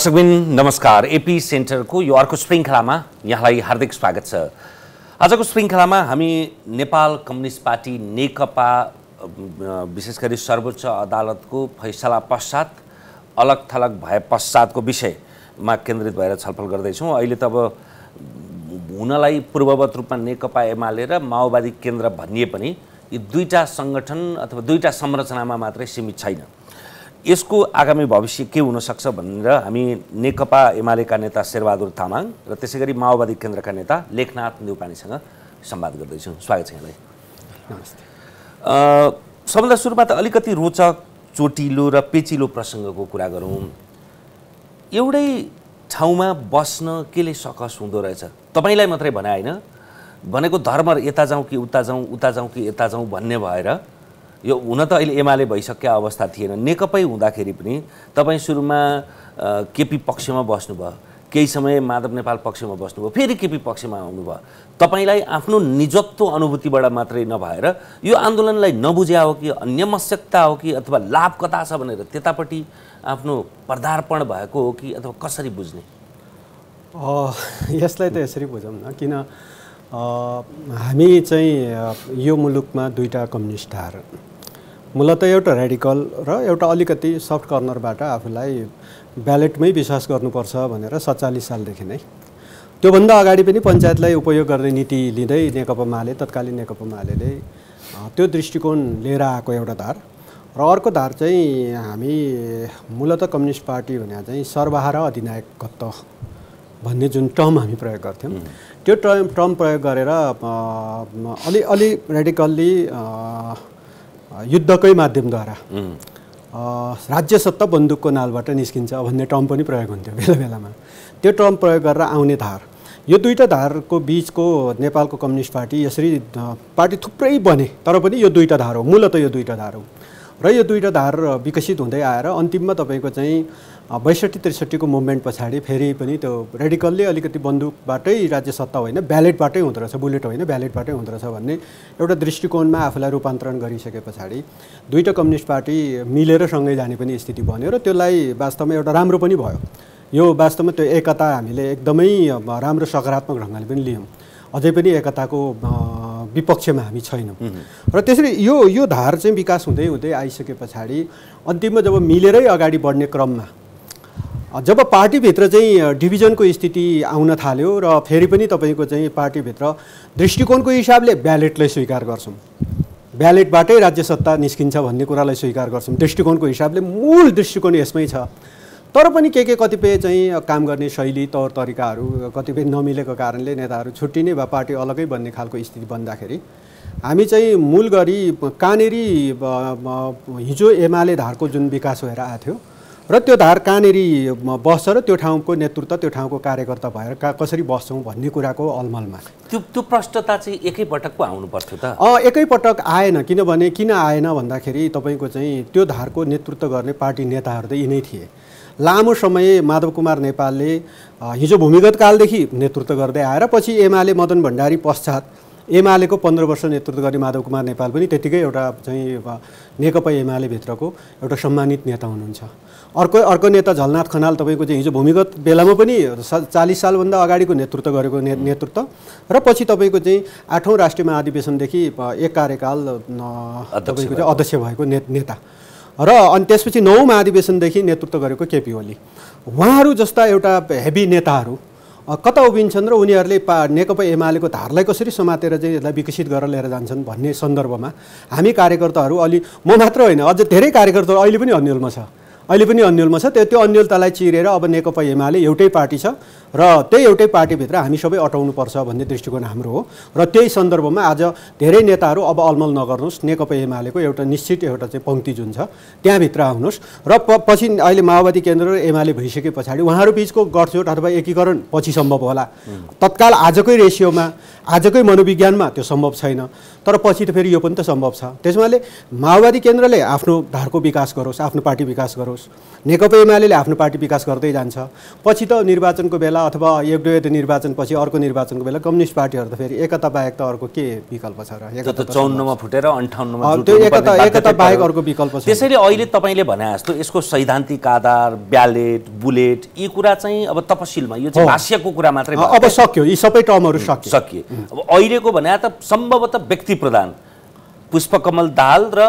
दर्शकबिन नमस्कार। एपी सेन्टरको यो अर्को श्रृङ्खलामा यहाँलाई हार्दिक स्वागत छ। आजको श्रृङ्खलामा हामी नेपाल कम्युनिस्ट पार्टी नेकपा विशेष गरी सर्वोच्च अदालतको फैसला पश्चात अलग थलग भए पश्चातको विषयमा केन्द्रित भएर छलफल गर्दैछौँ। अहिले त अब हुनलाई पूर्ववत रूपमा नेकपा एमाले र माओवादी केन्द्र भनिए पनि यी दुईटा सङ्गठन अथवा दुईटा संरचनामा मात्रै सीमित छैन। यसको आगामी भविष्य के हुन सक्छ भनेर हामी नेकपा एमालेका नेता शेरबहादुर तामाङ र त्यसैगरी माओवादी केन्द्रका नेता लेखनाथ न्यौपानेसँग संवाद गर्दैछौँ। स्वागत छ यहाँलाई। नमस्ते। सबभन्दा सुरुमा त अलिकति रोचक, चोटिलो र पेचिलो प्रसङ्गको कुरा गरौँ। एउटै ठाउँमा बस्न केले सकस हुँदो रहेछ? तपाईँलाई मात्रै भने होइन, भनेको धर्म यता जाउँ कि उता जाउँ, उता जाउँ कि यता जाउँ भन्ने भएर यो हुन त अहिले एमाले भइसकेको अवस्था थिएन। नेकपै हुँदाखेरि पनि तपाईँ सुरुमा केपी पक्षमा बस्नुभयो, केही समय माधव नेपाल पक्षमा बस्नुभयो, फेरि केपी पक्षमा आउनुभयो। तपाईँलाई आफ्नो निजत्व अनुभूतिबाट मात्रै नभएर यो आन्दोलनलाई नबुझ्या हो कि अन्यमस्यकता हो कि अथवा लाभ कता छ भनेर त्यतापट्टि आफ्नो पदार्पण भएको हो कि अथवा कसरी बुझ्ने? यसलाई त यसरी बुझौँ न, किन हामी चाहिँ यो मुलुकमा दुईटा कम्युनिस्ट धार, मूलतः एउटा रेडिकल र एउटा अलिकति सफ्ट कर्नरबाट आफूलाई ब्यालेटमै विश्वास गर्नुपर्छ भनेर 47 सालदेखि नै, त्योभन्दा अगाडि पनि पञ्चायतलाई उपयोग गर्ने नीति लिँदै नेकपा माले, तत्कालीन नेकपा मालेले त्यो दृष्टिकोण लिएर आएको एउटा धार। र अर्को धार चाहिँ हामी मूलतः कम्युनिस्ट पार्टी भने चाहिँ सर्वहारा र अधिनायकत्व भन्ने जुन टर्म हामी प्रयोग गर्थ्यौँ, त्यो टर्म प्रयोग गरेर अलि रेडिकल्ली युद्धकै माध्यमद्वारा राज्य सत्ता बन्दुकको नालबाट निस्किन्छ भन्ने टर्म पनि प्रयोग हुन्थ्यो बेला बेलामा। त्यो टर्म प्रयोग गरेर आउने धार, यो दुईटा धारको बिचको नेपालको कम्युनिस्ट पार्टी यसरी पार्टी थुप्रै बने, तर पनि यो दुईटा धार हो, मूलतः यो दुईटा धार हो। र यो दुईटा धार विकसित हुँदै आएर अन्तिममा तपाईँको चाहिँ 62-63 को मुभमेन्ट पछाडि फेरि पनि त्यो रेडिकलले अलिकति बन्दुकबाटै राज्य सत्ता होइन ब्यालेटबाटै हुँदो रहेछ, बुलेट होइन ब्यालेटबाटै हुँदो रहेछ भन्ने एउटा दृष्टिकोणमा आफूलाई रूपान्तरण गरिसके पछाडि दुईटा कम्युनिस्ट पार्टी मिलेर सँगै जाने पनि स्थिति बन्यो र त्यसलाई वास्तवमा एउटा राम्रो पनि भयो। यो वास्तवमा त्यो एकता हामीले एकदमै राम्रो सकारात्मक ढङ्गले पनि लियौँ। अझै पनि एकताको विपक्षमा हामी छैनौँ। र त्यसरी यो धार चाहिँ विकास हुँदै हुँदै आइसके पछाडि अन्तिममा जब मिलेरै अगाडि बढ्ने क्रममा जब पार्टीभित्र चाहिँ डिभिजनको स्थिति आउन थाल्यो र फेरि पनि तपाईँको चाहिँ पार्टीभित्र दृष्टिकोणको हिसाबले ब्यालेटलाई स्वीकार गर्छौँ, ब्यालेटबाटै राज्य सत्ता निस्किन्छ भन्ने कुरालाई स्वीकार गर्छौँ, दृष्टिकोणको हिसाबले मूल दृष्टिकोण यसमै छ। तर पनि के कतिपय चाहिँ काम गर्ने शैली तौर तरिकाहरू कतिपय नमिलेको कारणले नेताहरू छुट्टिने वा पार्टी अलगै बन्ने खालको स्थिति बन्दाखेरि हामी चाहिँ मूल गरी कहाँनेरि हिजो एमाले धारको जुन विकास भएर आएको थियो र त्यो धार कहाँनेरि बस्छ र त्यो ठाउँको नेतृत्व, त्यो ठाउँको कार्यकर्ता भएर कसरी बस्छौँ भन्ने कुराको अलमलमा त्यो प्रश्नता चाहिँ एकैपटक पो आउनु पर्थ्यो त? एकैपटक आएन। किनभने किन आएन भन्दाखेरि तपाईँको चाहिँ त्यो धारको नेतृत्व गर्ने पार्टी नेताहरू त यिनै थिए। लामो समय माधव कुमार नेपालले हिजो भूमिगत कालदेखि नेतृत्व गर्दै आएर पछि एमाले मदन भण्डारी पश्चात एमालेको 15 वर्ष नेतृत्व गर्ने माधव कुमार नेपाल पनि त्यतिकै एउटा चाहिँ नेकपा एमाले भित्रको एउटा सम्मानित नेता हुनुहुन्छ। अर्को नेता झलनाथ खनाल तपाईँको चाहिँ हिजो भूमिगत बेलामा पनि 40 सालभन्दा अगाडिको नेतृत्व गरेको नेतृत्व र पछि तपाईँको चाहिँ 8औं राष्ट्रिय महाधिवेशनदेखि एक कार्यकाल तपाईँको चाहिँ अध्यक्ष भएको नेता र अनि त्यसपछि 9औं महाधिवेशनदेखि नेतृत्व गरेको केपी ओली, उहाँहरू जस्ता एउटा हेभी नेताहरू कता उभिन्छन् र उनीहरूले नेकपा एमालेको धारलाई कसरी समातेर चाहिँ यसलाई विकसित गरेर लिएर जान्छन् भन्ने सन्दर्भमा हामी कार्यकर्ताहरू म मात्र होइन, अझ धेरै कार्यकर्ताहरू अहिले पनि अन्यलमा छ। त्यो अन्यलतालाई चिरेर अब नेकपा एमाले एउटै पार्टी छ र त्यही एउटै पार्टीभित्र हामी सबै अटाउनुपर्छ भन्ने दृष्टिकोण हाम्रो हो। र त्यही सन्दर्भमा आज धेरै नेताहरू अब अलमल नगर्नुहोस्, नेकपा एमालेको एउटा निश्चित एउटा चाहिँ पङ्क्ति जुन छ त्यहाँभित्र आउनुहोस् र पछि अहिले माओवादी केन्द्र र एमाले भइसके पछाडि उहाँहरू बिचको गठजोड अथवा एकीकरण पछि सम्भव होला। तत्काल आजकै रेसियोमा, आजकै मनोविज्ञानमा त्यो सम्भव छैन, तर पछि त फेरि यो पनि त सम्भव छ। त्यसमाले माओवादी केन्द्रले आफ्नो धारको विकास गरोस्, आफ्नो पार्टी विकास गरोस्, नेकपा एमाले आफ्नो पार्टी विकास गर्दै जान्छ। पछि त निर्वाचनको बेला बेला अथवा एक दुई निर्वाचनपछि अर्को निर्वाचनको बेला कम्युनिस्ट पार्टीहरू त फेरि एकता बाहेक त अर्को के विकल्प छ र? एकता 54 मा फुटेर 58 मा त्यो एकता बाहेक अर्को विकल्प छ। त्यसैले अहिले तपाईले भने जस्तो यसको सैद्धान्तिक आधार, ब्यालेट, बुलेट यी कुरा चाहिँ अब तपसिलमा, यो चाहिँ भाष्यको कुरा मात्रै भयो। अब सक्यो, यी सबै टर्महरू सकिए। अब अहिलेको भने त सम्भवतः व्यक्ति प्रधान पुष्पकमल दाहाल र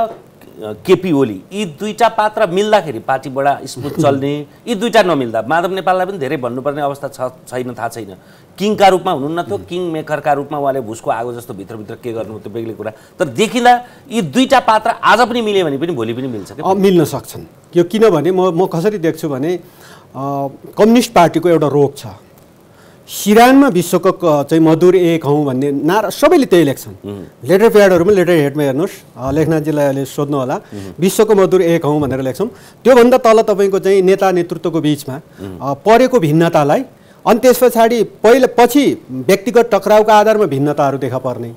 केपी ओली यी दुईटा पात्र मिल्दाखेरि पार्टीबाट स्मुथ चल्ने, यी दुईटा नमिल्दा माधव नेपाललाई पनि धेरै भन्नुपर्ने अवस्था छैन, थाहा छैन। किङका रूपमा हुनुहुन्न थियो, किङ मेकरका रूपमा उहाँले भुसको आगो जस्तो भित्रभित्र के गर्नु त्यो बेग्लै कुरा। तर देखिँदा यी दुईटा पात्र आज पनि मिल्यो भने पनि भोलि पनि मिल्छ क्या? मिल्न सक्छन्। यो किनभने म कसरी देख्छु भने कम्युनिस्ट पार्टीको एउटा रोग छ, सिरानमा विश्वको चाहिँ मधुर एक हौँ भन्ने नारा सबैले त्यही लेख्छन्। लेटर प्याडहरूमा लेटर हेडमा हेर्नुहोस्, लेखनाथजीलाई अहिले सोध्नु होला, विश्वको मधुर एक हौँ भनेर लेख्छौँ। त्योभन्दा तल तपाईँको चाहिँ नेता नेतृत्वको बिचमा परेको भिन्नतालाई अनि त्यस पछाडि पछि व्यक्तिगत टक्राउका आधारमा भिन्नताहरू देखा पर्ने,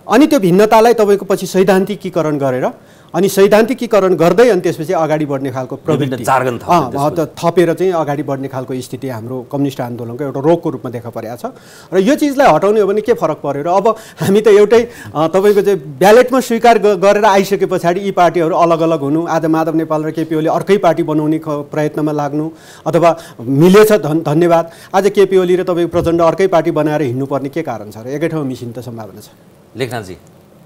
अनि त्यो भिन्नतालाई तपाईँको पछि सैद्धान्तिकीकरण गरेर अनि सैद्धान्तिकीकरण गर्दै अनि त्यसपछि अगाडि बढ्ने खालको प्रवृत्ति थपेर चाहिँ अगाडि बढ्ने खालको स्थिति हाम्रो कम्युनिस्ट आन्दोलनको एउटा रोगको रूपमा देखा परेको छ। र यो चिजलाई हटाउने हो भने के फरक पर्यो र? अब हामी त एउटै तपाईँको चाहिँ ब्यालेटमा स्वीकार गरेर आइसके पछाडि यी पार्टीहरू अलग अलग हुनु, आज माधव नेपाल र केपी ओली अर्कै पार्टी बनाउने प्रयत्नमा लाग्नु, अथवा मिलेछ धन्यवाद, आज केपी ओली र तपाईँको प्रचण्ड अर्कै पार्टी बनाएर हिँड्नुपर्ने के कारण छ र? एकै ठाउँमा मिसिने त सम्भावना छ। लेखनाथजी,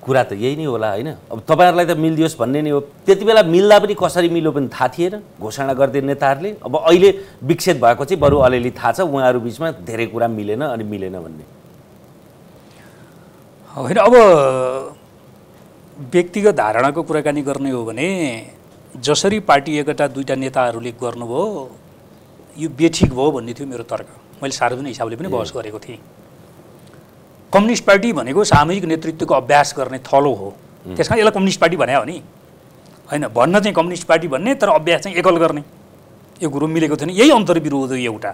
कुरा त यही नै होला होइन? अब तपाईँहरूलाई त मिलिदियोस् भन्ने नै हो। त्यति बेला मिल्दा पनि कसरी मिल्यो पनि थाहा थिएन, घोषणा गर्दै नेताहरूले। अब अहिले विक्षेप भएको चाहिँ बरु अलिअलि थाहा छ, उहाँहरू बिचमा धेरै कुरा मिलेन अनि मिलेन भन्ने होइन। अब व्यक्तिगत धारणाको कुराकानी गर्ने हो भने जसरी पार्टी एकटा दुईटा नेताहरूले गर्नुभयो यो बेठिक भयो भन्ने थियो मेरो तर्क। मैले सार्वजनिक हिसाबले पनि बहस गरेको थिएँ। कम्युनिस्ट पार्टी भनेको सामूहिक नेतृत्वको अभ्यास गर्ने थलो हो, त्यस कारण यसलाई कम्युनिस्ट पार्टी भने हो नि होइन? भन्न चाहिँ कम्युनिस्ट पार्टी भन्ने, तर अभ्यास चाहिँ एकल गर्ने, यो कुरो मिलेको थिएन। यही अन्तर्विरोध हो एउटा।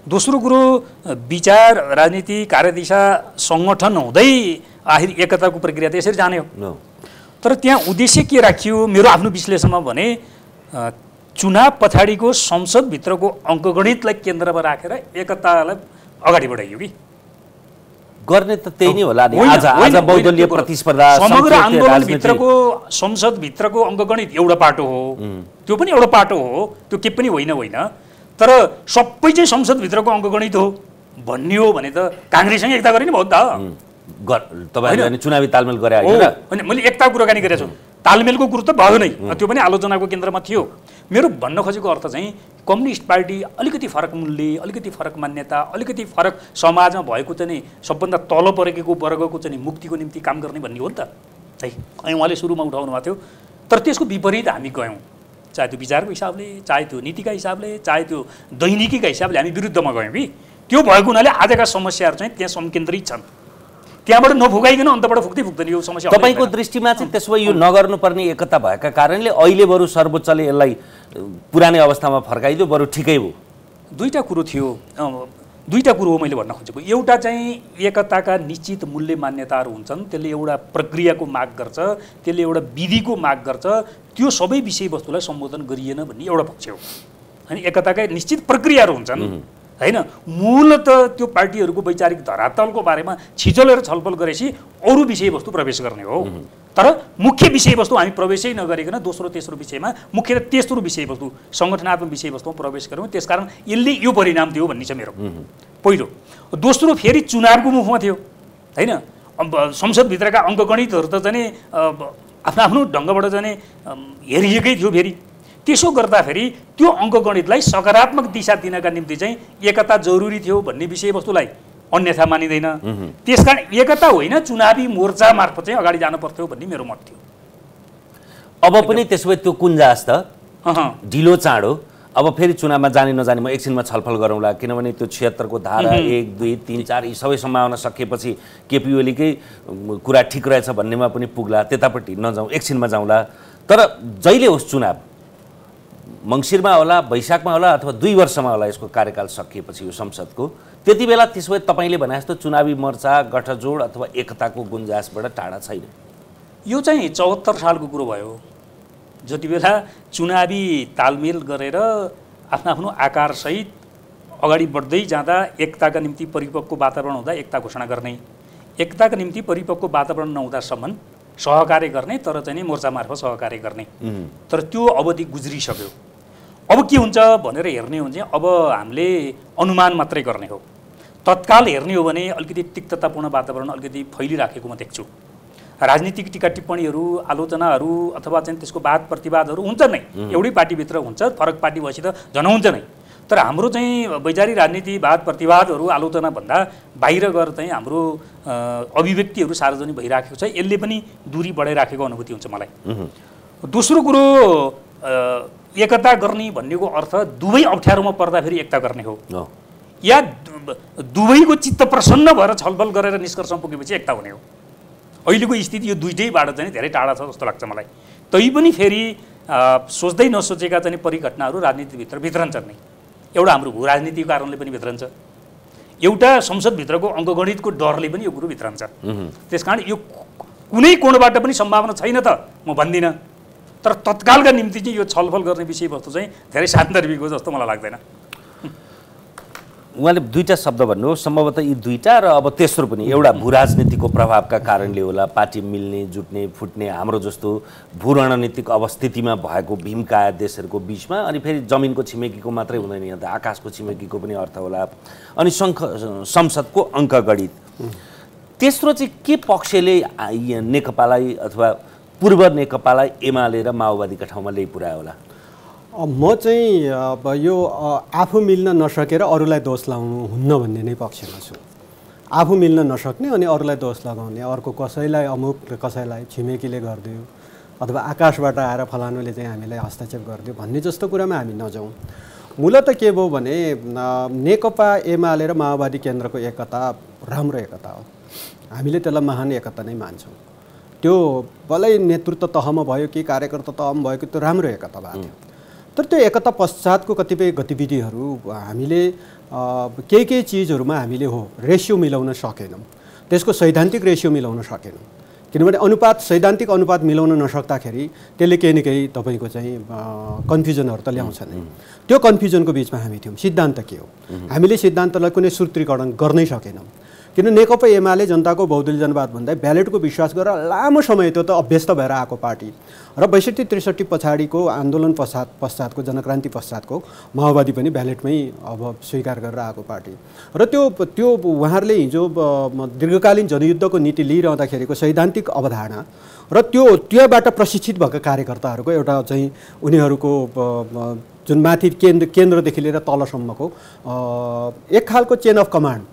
दोस्रो कुरो, विचार, राजनीति, कार्यदिशा, सङ्गठन हुँदै आखिर एकताको प्रक्रिया त यसरी जाने हो। तर त्यहाँ उद्देश्य के राखियो मेरो आफ्नो विश्लेषणमा भने चुनाव पछाडिको संसदभित्रको अङ्कगणितलाई केन्द्रमा राखेर एकतालाई अगाडि बढाइयो कि गर्ने त त्यही नै होला नि। आज बहुदलीय प्रतिस्पर्धा, समग्र आन्दोलनभित्रको संसदभित्रको अङ्कगणित एउटा पाटो हो, त्यो पनि एउटा पाटो हो, त्यो के पनि होइन, तर सबै चाहिँ संसदभित्रको अङ्कगणित हो भन्ने हो भने त काङ्ग्रेससँग एकता गरे नि भयो नि त। तपाईँले चुनावी तालमेल गरे होइन? मैले एकता कुराकानी गरेको छु, तालमेलको कुरो त भयो नै, त्यो पनि आलोचनाको केन्द्रमा थियो। मेरो भन्न खोजेको अर्थ चाहिँ कम्युनिस्ट पार्टी अलिकति फरक मूल्य, अलिकति फरक मान्यता, अलिकति फरक समाजमा भएको चाहिँ सबभन्दा तल परेको वर्गको चाहिँ मुक्तिको निम्ति काम गर्ने भन्ने हो नि त है। अनि उहाँले सुरुमा उठाउनु भएको थियो, तर त्यसको विपरीत हामी गयौँ, चाहे त्यो विचारको हिसाबले, चाहे त्यो नीतिका हिसाबले, चाहे त्यो दैनिकीका हिसाबले हामी विरुद्धमा गयौँ कि। त्यो भएको हुनाले आजका समस्याहरू चाहिँ त्यहाँ संकेन्द्रित छन्, त्यहाँबाट नफुकाइकन अन्तबाट फुक्दै फुक्दैन यो समस्या। तपाईँको दृष्टिमा चाहिँ त्यसो भए यो नगर्नुपर्ने एकता भएका कारणले अहिले बरु सर्वोच्चले यसलाई पुरानै अवस्थामा फर्काइदियो, बरु ठिकै हो? दुईटा कुरो थियो, दुईटा कुरो हो मैले भन्न खोजेको। एउटा चाहिँ एकताका निश्चित मूल्य मान्यताहरू हुन्छन्, त्यसले एउटा प्रक्रियाको माग गर्छ, त्यसले एउटा विधिको माग गर्छ, त्यो सबै विषयवस्तुलाई सम्बोधन गरिएन भन्ने एउटा पक्ष हो। अनि एकताका निश्चित प्रक्रियाहरू हुन्छन् होइन? मूलत त्यो पार्टीहरूको वैचारिक धरातलको बारेमा छिचोलेर छलफल गरेपछि अरू विषयवस्तु प्रवेश गर्ने हो, तर मुख्य विषयवस्तु हामी प्रवेशै नगरिकन दोस्रो तेस्रो विषयमा, मुख्य तेस्रो विषयवस्तु सङ्गठनात्मक विषयवस्तुमा प्रवेश गऱ्यौँ। त्यसकारण यसले यो परिणाम दियो भन्ने छ मेरो पहिलो। दोस्रो फेरि चुनावको मुखमा थियो होइन? संसदभित्रका अङ्कगणितहरू त चाहिँ आफ्नो आफ्नो ढङ्गबाट चाहिँ हेरिएकै थियो। फेरि त्यसो गर्दाखेरि त्यो अङ्कगणितलाई सकारात्मक दिशा दिनका निम्ति चाहिँ एकता जरुरी थियो भन्ने विषयवस्तुलाई अन्यथा मानिँदैन। त्यसकारण एकता होइन, चुनावी मोर्चा मार्फत चाहिँ अगाडि जानु पर्थ्यो भन्ने मेरो मत थियो। अब पनि त्यसो भए त्यो कुञ्जास त ढिलो चाँडो अब फेरि चुनावमा जाने नजाने म एकछिनमा छलफल गरौँला, किनभने त्यो 76 को धारा 1, 2, 3, 4 यी सबै सम्भावना सकिएपछि केपी ओलीकै कुरा ठिक रहेछ भन्नेमा पनि पुग्ला, त्यतापट्टि नजाउँ, एकछिनमा जाउँला। तर जहिले होस् चुनाव मङ्सिरमा होला, वैशाखमा होला, अथवा 2 वर्षमा होला यसको कार्यकाल सकिएपछि यो संसदको, त्यति बेला त्यसो भए तपाईँले भने जस्तो चुनावी मोर्चा गठजोड अथवा एकताको गुन्जासबाट टाढा छैन। यो चाहिँ 74 सालको कुरो भयो, जति बेला चुनावी तालमेल गरेर आफ्नो आफ्नो आकारसहित अगाडि बढ्दै जाँदा एकताका निम्ति परिपक्व वातावरण हुँदा एकता घोषणा गर्ने, एकताका निम्ति परिपक्व वातावरण नहुँदासम्म सहकार्य गर्ने, तर चाहिँ नि मोर्चा मार्फत सहकार्य गर्ने। तर त्यो अवधि गुज्रिसक्यो। अब के हुन्छ भनेर हेर्ने हो भने अब हामीले अनुमान मात्रै गर्ने हो। तत्काल हेर्ने हो भने अलिकति तिक्ततापूर्ण वातावरण अलिकति फैलिराखेको म देख्छु। राजनीतिक टीका टिप्पणीहरू, आलोचनाहरू अथवा चाहिँ त्यसको वाद प्रतिवादहरू हुन्छ नै, एउटै पार्टीभित्र हुन्छ, फरक पार्टी भएपछि त झन् हुन्छ नै। तर हाम्रो चाहिँ वैचारिक राजनीति वाद प्रतिवादहरू आलोचनाभन्दा बाहिर गएर चाहिँ हाम्रो अभिव्यक्तिहरू सार्वजनिक भइराखेको छ। यसले पनि दूरी बढाइराखेको अनुभूति हुन्छ मलाई। दोस्रो कुरो, एकता गर्ने भन्नेको अर्थ दुवै अप्ठ्यारोमा पर्दाखेरि एकता गर्ने हो, या दुवैको चित्त प्रसन्न भएर छलफल गरेर निष्कर्षमा पुगेपछि एकता हुने हो। अहिलेको स्थिति यो दुइटैबाट चाहिँ धेरै टाढा छ जस्तो लाग्छ मलाई। तैपनि फेरि सोच्दै नसोचेका चाहिँ परिघटनाहरू राजनीतिभित्र भित्रन्छन् नै। एउटा हाम्रो भू राजनीतिको कारणले पनि भित्रन्छ, एउटा संसदभित्रको अङ्कगणितको डरले पनि यो कुरो भित्रन्छ। त्यसकारण यो कुनै कोणबाट पनि सम्भावना छैन त म भन्दिनँ, तर तत्कालका निम्ति चाहिँ यो छलफल गर्ने विषयवस्तु चाहिँ धेरै सान्दर्भिक हो जस्तो मलाई लाग्दैन। उहाँले दुईटा शब्द भन्नुभयो, सम्भवतः यी दुईटा र अब तेस्रो पनि एउटा भू राजनीतिको प्रभावका कारणले होला, पार्टी मिल्ने जुट्ने फुट्ने हाम्रो जस्तो भू रणनीतिक अवस्थितिमा भएको भीमकाय देशहरूको बिचमा, अनि फेरि जमिनको छिमेकीको मात्रै हुँदैन, यहाँ त आकाशको छिमेकीको पनि अर्थ होला, अनि संसदको अङ्कगणित। तेस्रो चाहिँ के पक्षले नेकपालाई अथवा पूर्व नेकपालाई एमाले र माओवादीका ठाउँमा ल्याइपुर्यायो होला? म चाहिँ अब यो आफू मिल्न नसकेर अरूलाई दोष लाउनु हुन्न भन्ने नै पक्षमा छु। आफू मिल्न नसक्ने अनि अरूलाई दोष लगाउने, अर्को कसैलाई अमुक र कसैलाई छिमेकीले गरिदियो अथवा आकाशबाट आएर फलानुले चाहिँ हामीलाई हस्तक्षेप गरिदियो भन्ने जस्तो कुरामा हामी नजाउँ। मूलत के भयो भने नेकपा एमाले र माओवादी केन्द्रको एकता राम्रो एकता हो, हामीले त्यसलाई महान एकता नै मान्छौँ। त्यो भलै नेतृत्व तहमा भयो कि कार्यकर्ता तहमा भयो कि त्यो राम्रो एकता भएको थियो। तर त्यो एकता पश्चातको कतिपय गतिविधिहरू हामीले केही चिजहरूमा हामीले रेसियो मिलाउन सकेनौँ, त्यसको सैद्धान्तिक रेसियो मिलाउन सकेनौँ। किनभने सैद्धान्तिक अनुपात मिलाउन नसक्दाखेरि त्यसले केही न केही तपाईँको चाहिँ कन्फ्युजनहरू त ल्याउँछ नै। त्यो कन्फ्युजनको बिचमा हामी थियौँ। सिद्धान्त के हो, हामीले सिद्धान्तलाई कुनै सूत्रीकरण गर्नै सकेनौँ। किन नेकपा एमाले जनताको बहुदलीय जनवाद भन्दा ब्यालेटको विश्वास गरेर लामो समय त्यो त अभ्यस्त भएर आएको पार्टी र 62-63 पछाडिको आन्दोलन पश्चातको जनक्रान्ति पश्चातको माओवादी पनि ब्यालेटमै अब स्वीकार गरेर आएको पार्टी र त्यो उहाँहरूले हिजो दीर्घकालीन जनयुद्धको नीति लिइरहँदाखेरिको सैद्धान्तिक अवधारणा र त्योबाट प्रशिक्षित भएका कार्यकर्ताहरूको एउटा चाहिँ उनीहरूको जुन माथि केन्द्रदेखि लिएर तलसम्मको एक खालको चेन अफ कमान्ड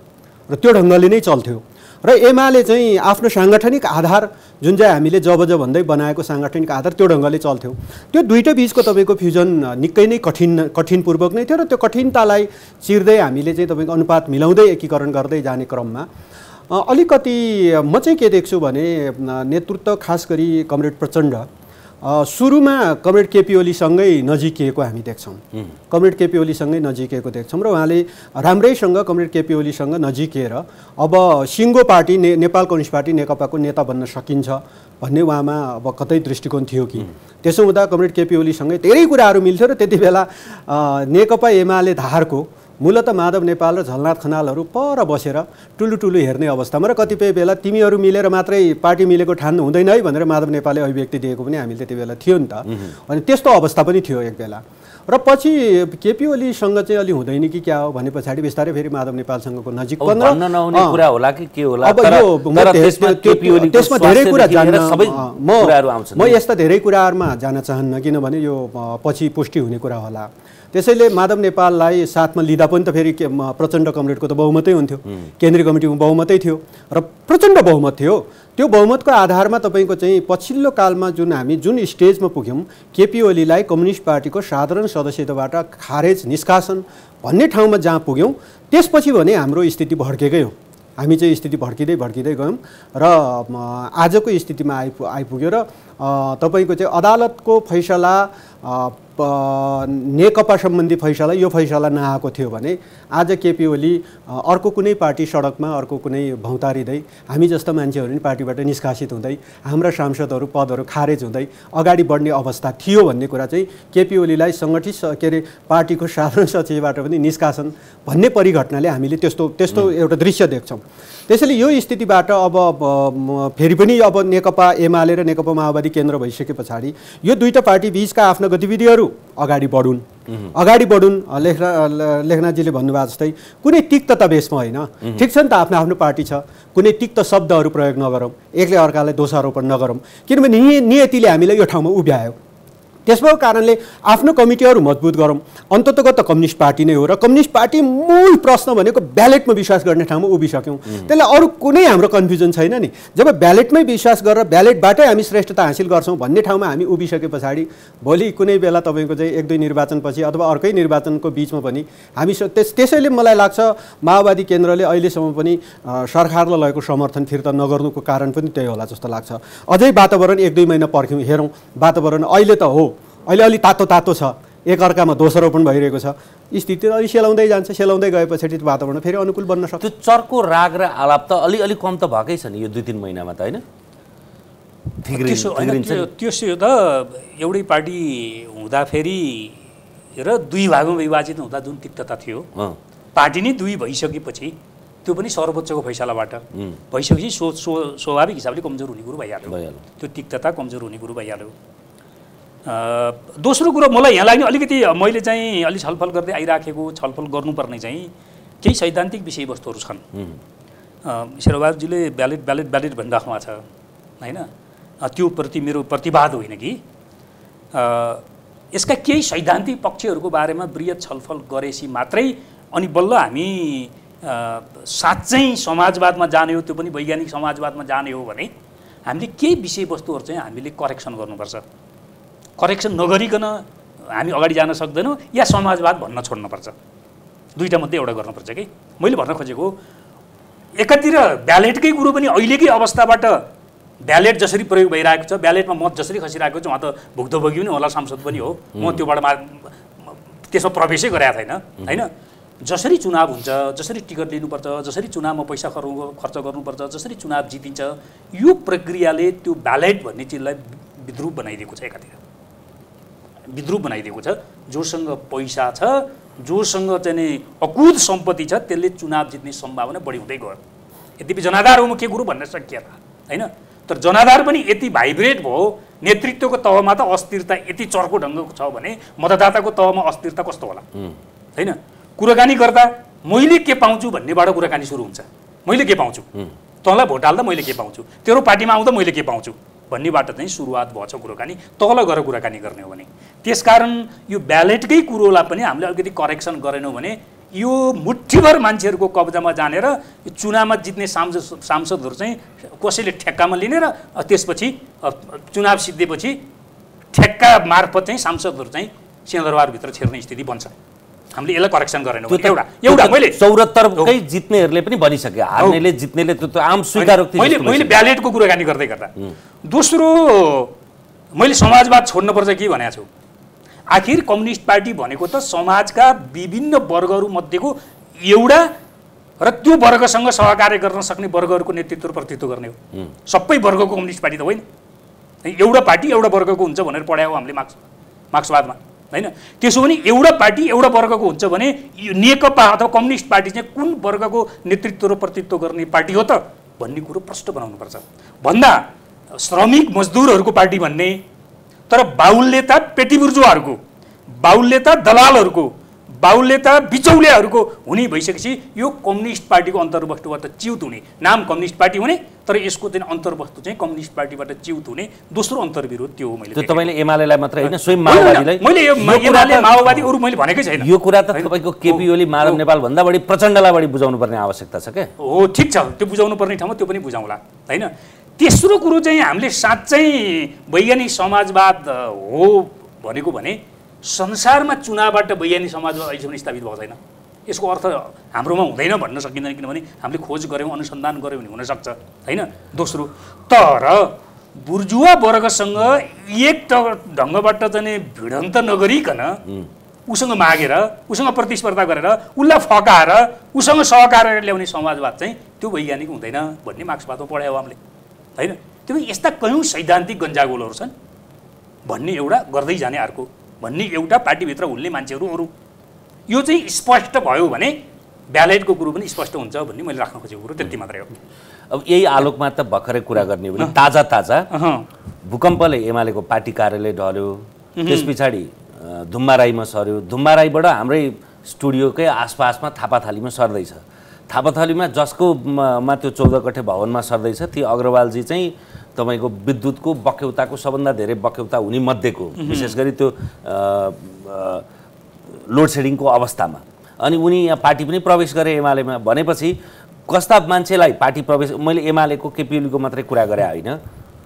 र त्यो ढङ्गले नै चल्थ्यो। र एमाले चाहिँ आफ्नो साङ्गठनिक आधार जुन चाहिँ हामीले जब भन्दै बनाएको साङ्गठनिक आधार त्यो ढङ्गले चल्थ्यो। त्यो दुईटा बिचको तपाईँको फ्युजन निकै नै कठिनपूर्वक नै थियो र त्यो कठिनतालाई चिर्दै हामीले चाहिँ तपाईँको अनुपात मिलाउँदै एकीकरण गर्दै जाने क्रममा अलिकति म चाहिँ के देख्छु भने नेतृत्व खास गरी कमरेड प्रचण्ड सुरुमा कमरेड केपी ओलीसँगै नजिकिएको हामी देख्छौँ। कमरेड केपी ओलीसँगै नजिकिएको देख्छौँ र उहाँले राम्रैसँग कमरेड केपी ओलीसँग नजिकिएर अब सिङ्गो पार्टी नेपाल कम्युनिस्ट पार्टी नेकपाको नेता बन्न सकिन्छ भन्ने उहाँमा अब कतै दृष्टिकोण थियो कि। त्यसो हुँदा कमरेड केपी ओलीसँगै धेरै कुराहरू मिल्थ्यो र त्यति बेला नेकपा एमाले धारको मूलत माधव नेपाल र झलनाथ खनालहरू पर बसेर टुलु हेर्ने अवस्थामा र कतिपय बेला तिमीहरू मिलेर मात्रै पार्टी मिलेको ठान्नु हुँदैन है भनेर माधव नेपालले अभिव्यक्ति दिएको पनि हामीले त्यति बेला थियो नि त। अनि त्यस्तो अवस्था पनि थियो एक बेला र पछि केपी ओलीसँग चाहिँ अलि हुँदैन कि क्या हो भने पछाडि बिस्तारै फेरि माधव नेपालसँगको नजिक कुरा होला कि के होला। अब यो त्यसमा धेरै कुरा जान्न म यस्ता धेरै कुराहरूमा जान चाहन्न किनभने यो पछि पुष्टि हुने कुरा होला। त्यसैले माधव नेपाललाई साथमा लिँदा पनि त फेरि प्रचण्ड कमरेडको त बहुमतै हुन्थ्यो, केन्द्रीय कमिटीमा बहुमतै थियो र प्रचण्ड बहुमत थियो। त्यो बहुमतको आधारमा तपाईँको चाहिँ पछिल्लो कालमा हामी जुन स्टेजमा पुग्यौँ केपी ओलीलाई कम्युनिस्ट पार्टीको साधारण सदस्यताबाट खारेज निष्कासन भन्ने ठाउँमा जहाँ पुग्यौँ त्यसपछि भने हाम्रो स्थिति भड्केकै हो। हामी चाहिँ स्थिति भड्किँदै गयौँ र आजको स्थितिमा आइपुग्यो र तपाईँको चाहिँ अदालतको फैसला नेकपा सम्बन्धी फैसला यो फैसला नआएको थियो भने आज केपी ओली अर्को कुनै पार्टी सडकमा अर्को कुनै भौतारिँदै हामी जस्ता मान्छेहरू नि पार्टीबाट निष्कासित हुँदै हाम्रा सांसदहरू पदहरू खारेज हुँदै अगाडि बढ्ने अवस्था थियो भन्ने कुरा चाहिँ केपी ओलीलाई सङ्गठित के अरे पार्टीको साधारण सचिवबाट पनि निष्कासन भन्ने परिघटनाले हामीले त्यस्तो एउटा दृश्य देख्छौँ। त्यसैले यो स्थितिबाट अब फेरि पनि अब नेकपा एमाले र नेकपा माओवादी केन्द्र भइसके पछाडि यो दुईटा पार्टी बीचका आफ्ना गतिविधिहरू अगाडि बढुन् लेखनाथजीले भन्नुभएको जस्तै कुनै तिक्तता बेसमा होइन। ठिक छ नि त, आफ्नो आफ्नो पार्टी छ, कुनै तिक्त शब्दहरू प्रयोग नगरौँ, एकले अर्कालाई दोषारोपण नगरौँ, किनभने नियतिले हामीलाई यो ठाउँमा उभ्यायो। त्यसको कारणले आफ्नो कमिटीहरू मजबुत गरौँ। अन्ततगत त कम्युनिस्ट पार्टी नै हो र कम्युनिस्ट पार्टी मूल प्रश्न भनेको ब्यालेटमा विश्वास गर्ने ठाउँमा उभिसक्यौँ। त्यसले अरू कुनै हाम्रो कन्फ्युजन छैन नि। जब ब्यालेटमै विश्वास गरेर ब्यालेटबाटै हामी श्रेष्ठता हासिल गर्छौँ भन्ने ठाउँमा हामी उभिसके पछाडि भोलि कुनै बेला तपाईँको चाहिँ 1-2 निर्वाचनपछि अथवा अर्कै निर्वाचनको बिचमा पनि हामी त्यसैले मलाई लाग्छ माओवादी केन्द्रले अहिलेसम्म पनि सरकारलाई लगेको समर्थन फिर्ता नगर्नुको कारण पनि त्यही होला जस्तो लाग्छ। अझै वातावरण 1-2 महिना पर्ख्यौँ, हेरौँ वातावरण। अहिले त हो, अहिले अलि तातो छ, एकअर्कामा दोषारोपण भइरहेको छ, स्थिति अलि सेलाउँदै जान्छ। सेलाउँदै गए पछाडि वातावरण फेरि अनुकूल बन्न सक्छ। त्यो चर्को राग र आलाप त अलि कम त भएकै छ नि यो 2-3 महिनामा त, होइन? त्यसो त एउटै पार्टी हुँदाखेरि र 2 भागमा विभाजित हुँदा जुन तिक्तता थियो, पार्टी नै 2 भइसकेपछि त्यो पनि सर्वोच्चको फैसलाबाट भइसकेपछि स्वाभाविक हिसाबले कमजोर हुने कुरो भइहाल्यो। त्यो तिक्तता कमजोर हुने कुरो भइहाल्यो। दोस्रो कुरो मलाई यहाँ लाग्ने अलिकति मैले चाहिँ अलि छलफल गर्दै आइराखेको, छलफल गर्नुपर्ने चाहिँ केही सैद्धान्तिक विषयवस्तुहरू छन्। शेरबहादुरजीले ब्यालेट भनिराख्नु भएको छ, होइन? त्यो प्रति मेरो प्रतिवाद होइन कि यसका केही सैद्धान्तिक पक्षहरूको बारेमा बृहत छलफल गरेपछि मात्रै अनि बल्ल हामी साँच्चै समाजवादमा जाने हो, त्यो पनि वैज्ञानिक समाजवादमा जाने हो भने हामीले केही विषयवस्तुहरू चाहिँ हामीले करेक्सन गर्नुपर्छ। करेक्सन नगरिकन हामी अगाडि जान सक्दैनौँ या समाजवाद भन्न छोड्नुपर्छ। दुईटा मध्ये एउटा गर्नुपर्छ कि मैले भन्न खोजेको एकातिर ब्यालेटकै कुरो पनि अहिलेकै अवस्थाबाट ब्यालेट जसरी प्रयोग भइरहेको छ, ब्यालेटमा मत जसरी खसिरहेको छ, उहाँ त भुक्तभोगी पनि होला, सांसद पनि हो, म त्योबाट त्यसमा प्रवेशै गरेको छैन, होइन? जसरी चुनाव हुन्छ, जसरी टिकट लिनुपर्छ, जसरी चुनावमा पैसा खर्च गर्नुपर्छ, जसरी चुनाव जितिन्छ, यो प्रक्रियाले त्यो ब्यालेट भन्ने चिजलाई विद्रूप बनाइदिएको छ। एकातिर विद्रूप बनाइदिएको छ। जोसँग पैसा छ, जोसँग चाहिँ अकुत सम्पत्ति छ, त्यसले चुनाव जित्ने सम्भावना बढी हुँदै गयो। यद्यपि जनाधार हो मुख्य कुरो भन्न सकिएला, होइन? तर जनाधार पनि यति भाइब्रेट भयो, नेतृत्वको तहमा त अस्थिरता यति चर्को ढङ्गको छ भने मतदाताको तहमा अस्थिरता कस्तो होला, होइन? कुराकानी गर्दा मैले के पाउँछु भन्नेबाट कुराकानी सुरु हुन्छ। मैले के पाउँछु, तँलाई भोट हाल्दा मैले के पाउँछु, तेरो पार्टीमा आउँदा मैले के पाउँछु भन्नेबाट चाहिँ सुरुवात भएछ कुराकानी। तल गएर कुराकानी गर्ने हो भने त्यसकारण यो ब्यालेटकै कुरोलाई पनि हामीले अलिकति करेक्सन गरेनौँ भने यो मुठ्ठीभर मान्छेहरूको कब्जामा जानेर यो चुनावमा जित्ने सांसदहरू चाहिँ कसैले ठेक्कामा लिने र त्यसपछि चुनाव सिद्धिएपछि ठेक्का मार्फत चाहिँ सांसदहरू चाहिँ सिंहदरबारभित्र छिर्ने स्थिति बन्छ। हामीले यसलाई करेक्सन गरेनौँ। एउटा मैले 74कै जित्नेहरूले पनि भनिसके, हार्नेले जित्नेले त्यो आम स्वीकारोक्ति। मैले ब्यालेटको कुराकानी गर्दै गर्दा दोस्रो मैले समाजवाद छोड्नुपर्छ के भनेको छु। आखिर कम्युनिस्ट पार्टी भनेको त समाजका विभिन्न वर्गहरू मध्येको एउटा र त्यो वर्गसँग सहकार्य गर्न सक्ने वर्गहरूको नेतृत्व प्रतिनिधित्व गर्ने हो। सबै वर्गको कम्युनिस्ट पार्टी त होइन, एउटा पार्टी एउटा वर्गको हुन्छ भनेर पढायो हामीले मार्क्सवादमा, होइन? त्यसो भने एउटा पार्टी एउटा वर्गको हुन्छ भने नेकपा अथवा कम्युनिस्ट पार्टी चाहिँ कुन वर्गको नेतृत्व र प्रतिनिधित्व गर्ने पार्टी हो त भन्ने कुरो प्रश्न बनाउनुपर्छ। भन्दा श्रमिक मजदुरहरूको पार्टी भन्ने, तर बाहुल्यता पेटीबुर्जुवाहरूको, बाहुल्यता दलालहरूको, बाहुल्यता बिचौलियाहरूको हुने भइसकेपछि यो कम्युनिस्ट पार्टीको अन्तर्वस्तुबाट च्युत हुने, नाम कम्युनिस्ट पार्टी हुने तर यसको चाहिँ अन्तर्वस्तु चाहिँ कम्युनिस्ट पार्टीबाट च्युत हुने दोस्रो अन्तर्विरोध त्यो हो। मैले त्यो तपाईँले एमालेलाई मात्रै होइन स्वयं माओवादीलाई, मैले एमाले माओवादी अरू मैले भनेकै छैन। यो कुरा त तपाईँको केपी ओली माधव नेपाल भन्दा बढी प्रचण्डलाई बढी बुझाउनु पर्ने आवश्यकता छ के? हो, ठिक छ, त्यो बुझाउनु पर्ने ठाउँमा त्यो पनि बुझाउँला, होइन? तेस्रो कुरो चाहिँ हामीले साँच्चै वैज्ञानिक समाजवाद हो भनेको भने संसारमा चुनावबाट वैज्ञानिक समाजवाद अहिलेसम्म स्थापित भएको छैन। यसको अर्थ हाम्रोमा हुँदैन भन्न सकिँदैन, किनभने हामीले खोज गऱ्यौँ, अनुसन्धान गऱ्यौँ भने हुनसक्छ, होइन? दोस्रो, तर बुर्जुवा वर्गसँग एक ढङ्गबाट चाहिँ भिडन्त नगरिकन उसँग मागेर उसँग प्रतिस्पर्धा गरेर उसलाई फकाएर उसँग सहकार्य ल्याउने समाजवाद चाहिँ त्यो वैज्ञानिक हुँदैन भन्ने मार्क्सवादमा पढायो हामीले होइन। त्यो यस्ता कयौँ सैद्धान्तिक गन्जागोलहरू छन् भन्ने एउटा गर्दै जाने अर्को भन्ने एउटा पार्टीभित्र हुल्ने मान्छेहरू अरू यो चाहिँ स्पष्ट भयो भने ब्यालेटको कुरो पनि स्पष्ट हुन्छ भन्ने मैले राख्न खोजेको कुरो त्यति मात्रै हो। अब यही आलोकमा त भर्खरै कुरा गर्ने हो भने ताजा भूकम्पले एमालेको पार्टी कार्यालय ढल्यो, त्यस पछाडि धुम्माराईमा सर्यो, धुम्माराईबाट हाम्रै स्टुडियोकै आसपासमा थापाथालीमा सर्दैछ, थापाथालीमा जसको मा त्यो 14 कठे भवनमा सर्दैछ ती अग्रवालजी चाहिँ तपाईँको विद्युतको बक्यौताको सबभन्दा धेरै बक्यौता हुने मध्येको विशेष गरी त्यो लोड सेडिङको अवस्थामा अनि उनी यहाँ पार्टी पनि प्रवेश गरे एमालेमा भनेपछि कस्ता मान्छेलाई पार्टी प्रवेश मैले एमालेको केपी ओलीको मात्रै कुरा गरे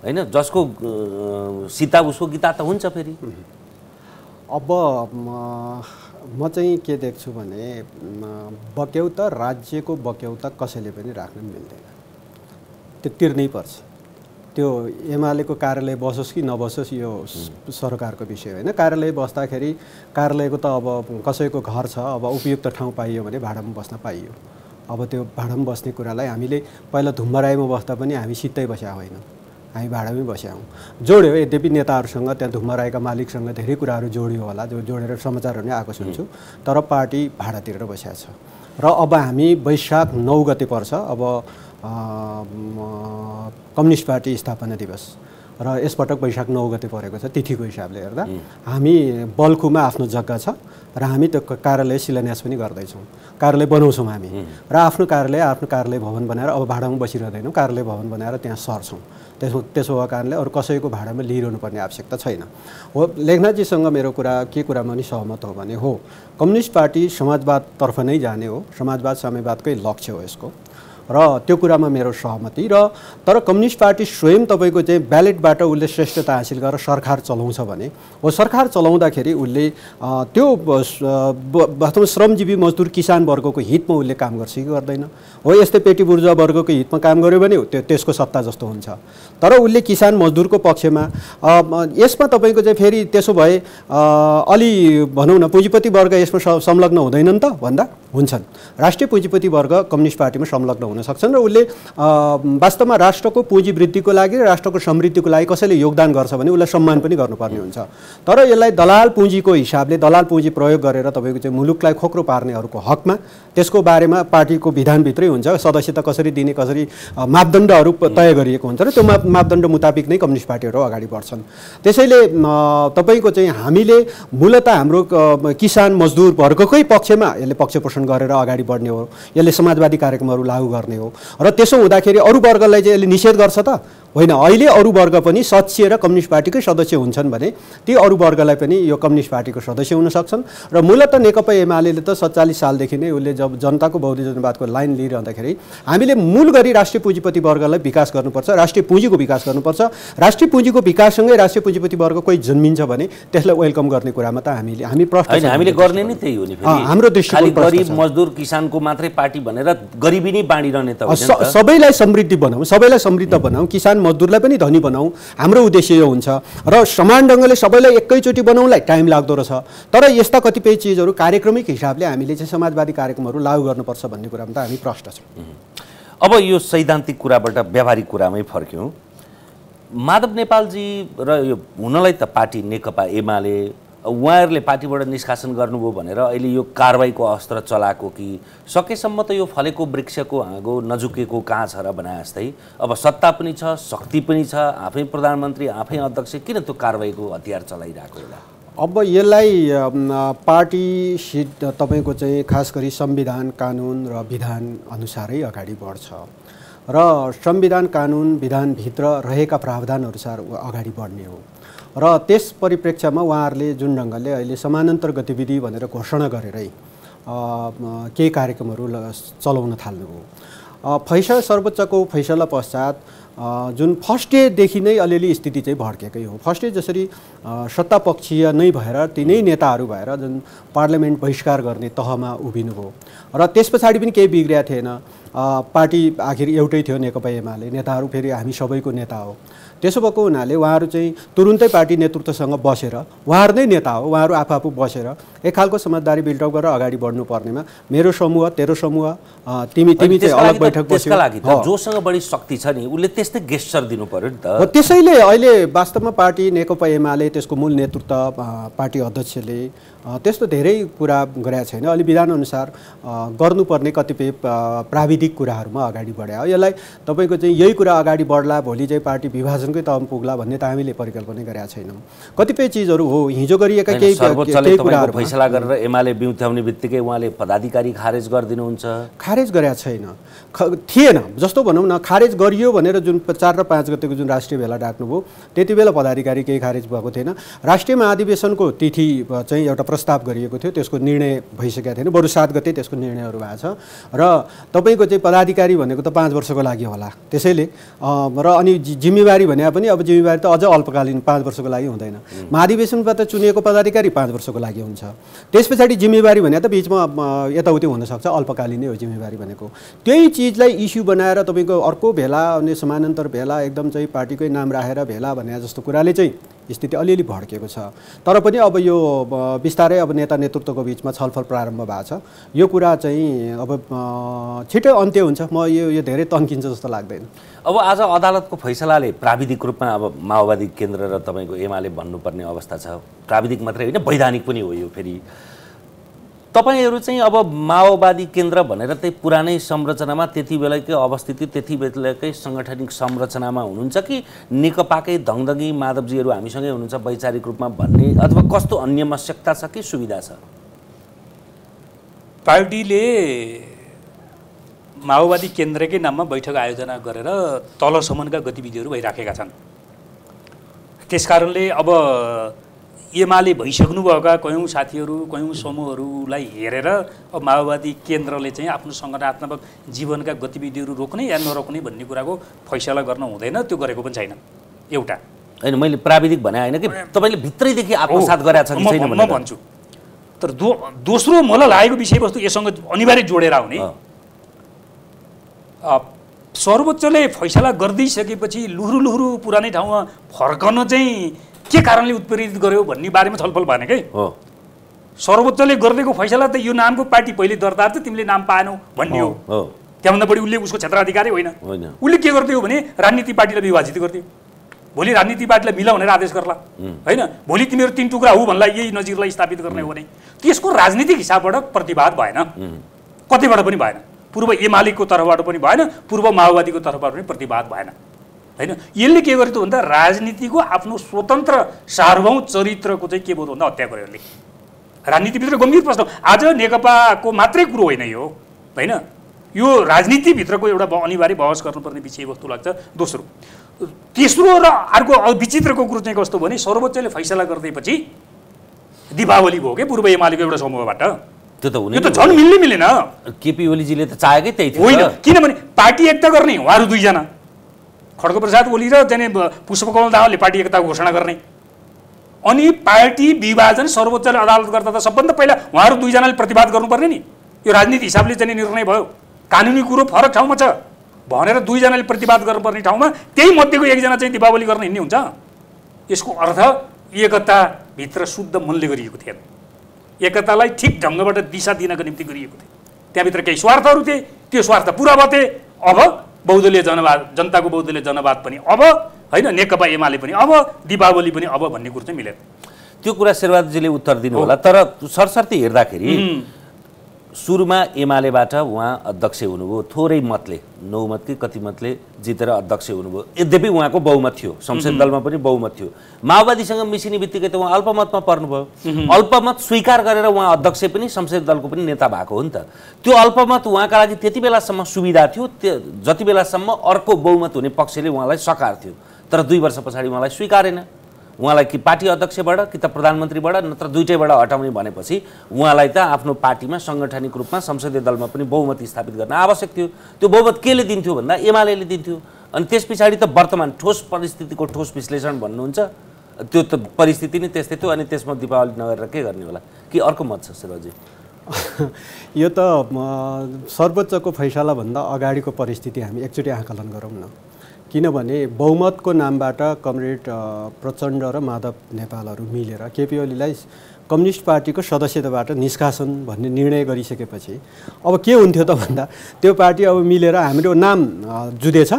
होइन जसको सीता उसको गीता त हुन्छ फेरि। अब म चाहिँ के देख्छु भने बक्यौता राज्यको बक्यौता कसैले पनि राख्न मिल्दैन, त्यो तिर्नै पर्छ। त्यो एमालेको कार्यालय बसोस् कि नबसोस् यो सरकारको विषय होइन। कार्यालय बस्दाखेरि कार्यालयको त अब कसैको घर छ, अब उपयुक्त ठाउँ पाइयो भने भाडामा बस्न पाइयो। अब त्यो भाडामा बस्ने कुरालाई हामीले पहिला धुम्माराईमा बस्दा पनि हामी सित्तै बस्या होइन, हामी भाडामै बस्या हौँ। जोड्यो यद्यपि नेताहरूसँग त्यहाँ धुम्माराईका मालिकसँग धेरै कुराहरू जोडियो होला, जो जोडेर समाचारहरू नै आएको सुन्छु, तर पार्टी भाडा तिरेर बस्या छ। र अब हामी वैशाख 9 गते पर्छ अब कम्युनिस्ट पार्टी स्थापना दिवस र यसपटक वैशाख 9 गते परेको छ तिथिको हिसाबले हेर्दा हामी बल्खुमा आफ्नो जग्गा छ र हामी त्यो कार्यालय शिलान्यास पनि गर्दैछौँ, कार्यालय बनाउँछौँ हामी र आफ्नो कार्यालय भवन बनाएर अब भाडामा बसिरहँदैनौँ, कार्यालय भवन बनाएर त्यहाँ सर्छौँ। त्यसो भएको कारणले अरू कसैको भाडामा लिइरहनु पर्ने आवश्यकता छैन। हो, लेखनाथजीसँग मेरो के कुरामा पनि सहमत हो भने हो, कम्युनिस्ट पार्टी समाजवादतर्फ नै जाने हो, समाजवाद साम्यवादकै लक्ष्य हो यसको, र त्यो कुरामा मेरो सहमति। र तर कम्युनिस्ट पार्टी स्वयं तपाईँको चाहिँ ब्यालेटबाट उसले श्रेष्ठता हासिल गरेर सरकार चलाउँछ भने हो, सरकार चलाउँदाखेरि उसले त्यो वास्तवमा श्रमजीवी मजदुर किसान वर्गको हितमा उसले काम गर्छ कि गर्दैन हो। यस्तै पेटी बुर्जुवा वर्गको हितमा काम गर्यो भने त्यसको सत्ता जस्तो हुन्छ, तर उसले किसान मजदुरको पक्षमा यसमा तपाईँको चाहिँ फेरि त्यसो भए अलि भनौँ न पुँजीपति वर्ग यसमा संलग्न हुँदैनन् त भन्दा हुन्छन्। राष्ट्रिय पुँजीपति वर्ग कम्युनिस्ट पार्टीमा संलग्न हुन सक्छन् र उसले वास्तवमा राष्ट्रको पुँजी वृद्धिको लागि र राष्ट्रको समृद्धिको लागि कसैले योगदान गर्छ भने उसलाई सम्मान पनि गर्नुपर्ने हुन्छ। तर यसलाई दलाल पुँजीको हिसाबले दलाल पुँजी प्रयोग गरेर तपाईँको चाहिँ मुलुकलाई खोक्रो पार्नेहरूको हकमा त्यसको बारेमा पार्टीको विधानभित्रै हुन्छ, सदस्यता कसरी दिने कसरी मापदण्डहरू तय गरिएको हुन्छ र त्यो मापदण्ड मुताबिक नै कम्युनिस्ट पार्टीहरू अगाडि बढ्छन्। त्यसैले तपाईँको चाहिँ हामीले मूलतः हाम्रो किसान मजदुर वर्गकै पक्षमा यसले पक्षपोषण गरेर अगाडि बढ्ने हो, यसले समाजवादी कार्यक्रमहरू लागू गर्ने हो र त्यसो हुँदाखेरि अरू वर्गलाई चाहिँ यसले निषेध गर्छ त होइन। अहिले अरू वर्ग पनि सच्याएर कम्युनिस्ट पार्टीकै सदस्य हुन्छन् भने ती अरू वर्गलाई पनि यो कम्युनिस्ट पार्टीको सदस्य हुन सक्छन्। र मूलतः नेकपा एमाले त 47 सालदेखि नै उसले जब जनताको बौद्धिक जनवादको लाइन लिइरहँदाखेरि हामीले मूल गरी राष्ट्रिय पुँजीपति वर्गलाई विकास गर्नुपर्छ, राष्ट्रिय पुँजीको विकास गर्नुपर्छ। राष्ट्रिय पुँजीको विकाससँगै राष्ट्रिय पुँजीपति वर्ग कोही जन्मिन्छ भने त्यसलाई वेलकम गर्ने कुरामा त हामी प्रश्न हामीले गर्ने नै त्यही हो नि। हाम्रो दृष्टिकोण गरिब मजदुर किसानको मात्रै पार्टी भनेर गरिबी नै बाँडिरहने त होइन। सबैलाई समृद्धि बनाऊ, सबैलाई समृद्ध बनाऊ, किसान मजदुरलाई पनि धनी बनाऊ, हाम्रो उद्देश्य यो हुन्छ। र समान ढङ्गले सबैलाई एकैचोटि बनाउनलाई टाइम लाग्दो रहेछ, तर यस्ता कतिपय चिजहरू कार्यक्रमिक हिसाबले हामीले चाहिँ समाजवादी कार्यक्रमहरू लागू गर्नुपर्छ भन्ने कुरामा त हामी प्रष्ट छौँ। अब यो सैद्धान्तिक कुराबाट व्यावहारिक कुरामै फर्क्यौँ। माधव नेपालजी र यो हुनलाई त पार्टी नेकपा एमाले उहाँहरूले पार्टीबाट निष्कासन गर्नुभयो भनेर अहिले यो कारबाहीको अस्त्र चलाएको कि सकेसम्म त यो फलेको वृक्षको हाँगो नझुकेको कहाँ छ र भने जस्तै अब सत्ता पनि छ, शक्ति पनि छ, आफै प्रधानमन्त्री आफै अध्यक्ष, किन त्यो कारबाहीको हतियार चलाइरहेको होला? अब यसलाई पार्टी तपाईँको चाहिँ खास गरी संविधान कानुन र विधान अनुसारै अगाडि बढ्छ र संविधान कानुन विधानभित्र रहेका प्रावधानअनुसार अगाडि बढ्ने हो। र त्यस परिप्रेक्ष्यमा उहाँहरूले जुन ढङ्गले अहिले समानान्तर गतिविधि भनेर घोषणा गरेरै केही कार्यक्रमहरू चलाउन थाल्नुभयो। सर्वोच्चको फैसला पश्चात जुन फर्स्ट डेदेखि नै अलिअलि स्थिति चाहिँ भड्केकै हो। फर्स्ट डे जसरी सत्तापक्षीय नै भएर तिनै नेताहरू भएर जुन पार्लियामेन्ट बहिष्कार गर्ने तहमा उभिनुभयो र त्यस पछाडि पनि केही बिग्रिया थिएन। पार्टी आखिर एउटै थियो नेकपा एमाले, नेताहरू फेरि हामी सबैको नेता हो। त्यसो भएको हुनाले उहाँहरू चाहिँ तुरुन्तै पार्टी नेतृत्वसँग बसेर, उहाँहरू नै नेता हो, उहाँहरू आफू बसेर एक खालको समझदारी बिल्डअप गरेर अगाडि बढ्नुपर्नेमा मेरो समूह तेरो समूह तिमी चाहिँ अलग बैठक बस्यो, जोसँग बढी शक्ति छ नि उसले त्यस्तै गेस्चर दिनु पर्यो नि त। त्यसैले अहिले वास्तवमा पार्टी नेकपा एमाले त्यसको मूल नेतृत्व पार्टी अध्यक्षले त्यस्तो धेरै कुरा गरेका छैन। अलि विधानअनुसार गर्नुपर्ने कतिपय प्राविधिक कुराहरूमा अगाडि बढ्या हो। यसलाई तपाईँको चाहिँ यही कुरा अगाडि बढ्ला भोलि चाहिँ पार्टी विभाजनकै तहमा पुग्ला भन्ने त हामीले परिकल्पना गरेका छैनौँ। कतिपय चिजहरू हो हिजो गरिएका केही कुराहरू फैसला गरेर एमाले बिउत्याउने बित्तिकै उहाँले पदाधिकारी खारेज गरिदिनुहुन्छ। खारेज गरेका छैन, थिएन जस्तो भनौँ न, खारेज गरियो भनेर जुन 4 र 5 गतेको जुन राष्ट्रिय भेला डाक्नुभयो त्यति बेला पदाधिकारी केही खारेज भएको थिएन। राष्ट्रिय महाधिवेशनको तिथि चाहिँ एउटा प्रस्ताव गरिएको थियो, त्यसको निर्णय भइसकेको थिएन, बरु 7 गते त्यसको निर्णयहरू भएको छ। र तपाईँको चाहिँ पदाधिकारी भनेको त 5 वर्षको लागि होला, त्यसैले र अनि जिम्मेवारी भने पनि अब जिम्मेवारी त अझ अल्पकालीन 5 वर्षको लागि हुँदैन। महाधिवेशनबाट चुनिएको पदाधिकारी 5 वर्षको लागि हुन्छ। त्यस पछाडि जिम्मेवारी भने त बिचमा यताउति हुनसक्छ, अल्पकालीनै हो जिम्मेवारी भनेको। त्यही चिजलाई इस्यु बनाएर तपाईँको अर्को भेला अनि समानान्तर भेला एकदम चाहिँ पार्टीकै नाम राखेर भेला भने जस्तो कुराले चाहिँ स्थिति अलिअलि भड्केको छ। तर पनि अब यो बिस्तारै अब नेता नेतृत्वको बिचमा छलफल प्रारम्भ भएको छ। यो कुरा चाहिँ अब छिटै अन्त्य हुन्छ, म यो धेरै तन्किन्छ जस्तो लाग्दैन। अब आज अदालतको फैसलाले प्राविधिक रूपमा अब माओवादी केन्द्र र तपाईँको एमाले भन्नुपर्ने अवस्था छ। प्राविधिक मात्रै होइन, वैधानिक पनि हो यो। फेरि तपाईँहरू चाहिँ अब माओवादी केन्द्र भनेर त्यही पुरानै संरचनामा त्यति बेलाकै अवस्थिति त्यति बेलाकै साङ्गठनिक संरचनामा हुनुहुन्छ कि नेकपाकै दङदगी माधवजीहरू हामीसँगै हुनुहुन्छ वैचारिक रूपमा भन्ने, अथवा कस्तो अन्य आवश्यकता छ कि सुविधा छ? पार्टीले माओवादी केन्द्रकै नाममा बैठक आयोजना गरेर तलसम्मका गतिविधिहरू भइराखेका छन्। त्यसकारणले अब एमाले भइसक्नुभएका कयौँ साथीहरू कयौँ समूहहरूलाई हेरेर अब माओवादी केन्द्रले चाहिँ आफ्नो सङ्गठनात्मक जीवनका गतिविधिहरू रोक्ने या नरोक्ने भन्ने कुराको फैसला गर्न हुँदैन, त्यो गरेको पनि छैन। एउटा होइन, मैले प्राविधिक भने होइन कि तपाईँले भित्रैदेखि आत्मसात गरेका छ कि छैन म भन्छु। तर दोस्रो मलाई लागेको विषयवस्तु यससँग अनिवार्य जोडेर आउने, सर्वोच्चले फैसला गरिदिइसकेपछि लुहुरु पुरानै ठाउँमा फर्कन चाहिँ के कारणले उत्प्रेरित गर्यो भन्ने बारेमा छलफल भएन के हो। सर्वोच्चले गरिदिएको फैसला त यो नामको पार्टी पहिले दर्ता थियो, तिमीले नाम पाएनौ भन्ने हो। त्यहाँभन्दा बढी उसले उसको क्षेत्राधिकारी होइन। उसले के गरिदियो भने राजनीति पार्टीलाई विभाजित गरिदियो। भोलि राजनीति पार्टीलाई मिला भनेर आदेश गर्ला होइन, भोलि तिमीहरू 3 टुक्रा हो भन्ला, यही नजिरलाई स्थापित गर्ने हो भने त्यसको राजनीतिक हिसाबबाट प्रतिवाद भएन, कतैबाट पनि भएन। पूर्व एमालेको तर्फबाट पनि भएन, पूर्व माओवादीको तर्फबाट पनि प्रतिवाद भएन होइन। यसले के गर्यो भन्दा राजनीतिको आफ्नो स्वतन्त्र सार्वभौम चरित्रको चाहिँ के भयो भन्दा हत्या गर्यो। यसले राजनीतिभित्र गम्भीर प्रश्न, आज नेकपाको मात्रै कुरो होइन यो होइन, यो राजनीतिभित्रको एउटा अनिवार्य बहस गर्नुपर्ने विषयवस्तु लाग्छ। दोस्रो, तेस्रो र अर्को विचित्रको कुरो चाहिँ कस्तो भने सर्वोच्चले फैसला गरिदिएपछि दीपावली भयो के पूर्व एमालेको एउटा समूहबाट। त्यो त झन् मिल्ने मिलेन। केपी ओलीजीले त चाहेकै त्यही थियो होइन, किनभने पार्टी एकता गर्ने उहाँहरू दुईजना, खड्गप्रसाद ओली र जाने पुष्पकमल दाहालले पार्टी एकता घोषणा गर्ने, अनि पार्टी विभाजन सर्वोच्चले अदालत गर्दा त सबभन्दा पहिला उहाँहरू दुईजनाले प्रतिवाद गर्नुपर्ने नि। यो राजनीति हिसाबले चाहिँ निर्णय भयो, कानुनी कुरो फरक ठाउँमा छ भनेर दुईजनाले प्रतिवाद गर्नुपर्ने ठाउँमा त्यही मध्येको एकजना चाहिँ दीपावली गर्न हिँड्ने हुन्छ। यसको अर्थ एकताभित्र शुद्ध मनले गरिएको थिएन, एकतालाई ठिक ढङ्गबाट दिशा दिनका निम्ति गरिएको थियो। त्यहाँभित्र केही स्वार्थहरू थिए, त्यो स्वार्थ पुरा भयो। अब बहुदलीय जनवाद, जनताको बहुदलीय जनवाद पनि अब होइन, नेकपा एमाले पनि अब, दीपावली पनि अब भन्ने कुरो चाहिँ मिलेन। त्यो कुरा शेरबहादुरजीले उत्तर दिनु होला। तर सरसर्ती हेर्दाखेरि सुरुमा एमालेबाट उहाँ अध्यक्ष हुनुभयो, थोरै मतले, 9 मत कि कति मतले जितेर अध्यक्ष हुनुभयो। यद्यपि उहाँको बहुमत थियो, संसद दलमा पनि बहुमत थियो। माओवादीसँग मिसिने बित्तिकै त उहाँ अल्पमतमा पर्नुभयो। अल्पमत स्वीकार गरेर उहाँ अध्यक्ष पनि संसद दलको पनि नेता भएको हो नि त। त्यो अल्पमत उहाँका लागि त्यति बेलासम्म सुविधा थियो, जति बेलासम्म अर्को बहुमत हुने पक्षले उहाँलाई सकार थियो। तर 2 वर्ष पछाडि उहाँलाई स्वीकारेन। उहाँलाई कि पार्टी अध्यक्षबाट कि त प्रधानमन्त्रीबाट नत्र दुईटैबाट हटाउने भनेपछि उहाँलाई त आफ्नो पार्टीमा साङ्गठनिक रूपमा संसदीय दलमा पनि बहुमत स्थापित गर्न आवश्यक थियो। त्यो बहुमत केले दिन्थ्यो भन्दा एमालेले दिन्थ्यो। अनि त्यस पछाडि त वर्तमान ठोस परिस्थितिको ठोस विश्लेषण भन्नुहुन्छ, त्यो त परिस्थिति नै त्यस्तै थियो। अनि त्यसमा दीपावली नगरेर के गर्ने होला कि अर्को मत छ शेरबहादुरजी? यो त सर्वोच्चको फैसलाभन्दा अगाडिको परिस्थिति हामी एकचोटि आकलन गरौँ न। किनभने बहुमतको नामबाट कमरेड प्रचण्ड र माधव नेपालहरू मिलेर केपी ओलीलाई कम्युनिस्ट पार्टीको सदस्यताबाट निष्कासन भन्ने निर्णय गरिसकेपछि अब के हुन्थ्यो त भन्दा त्यो पार्टी अब मिलेर हाम्रो नाम जुधेछ,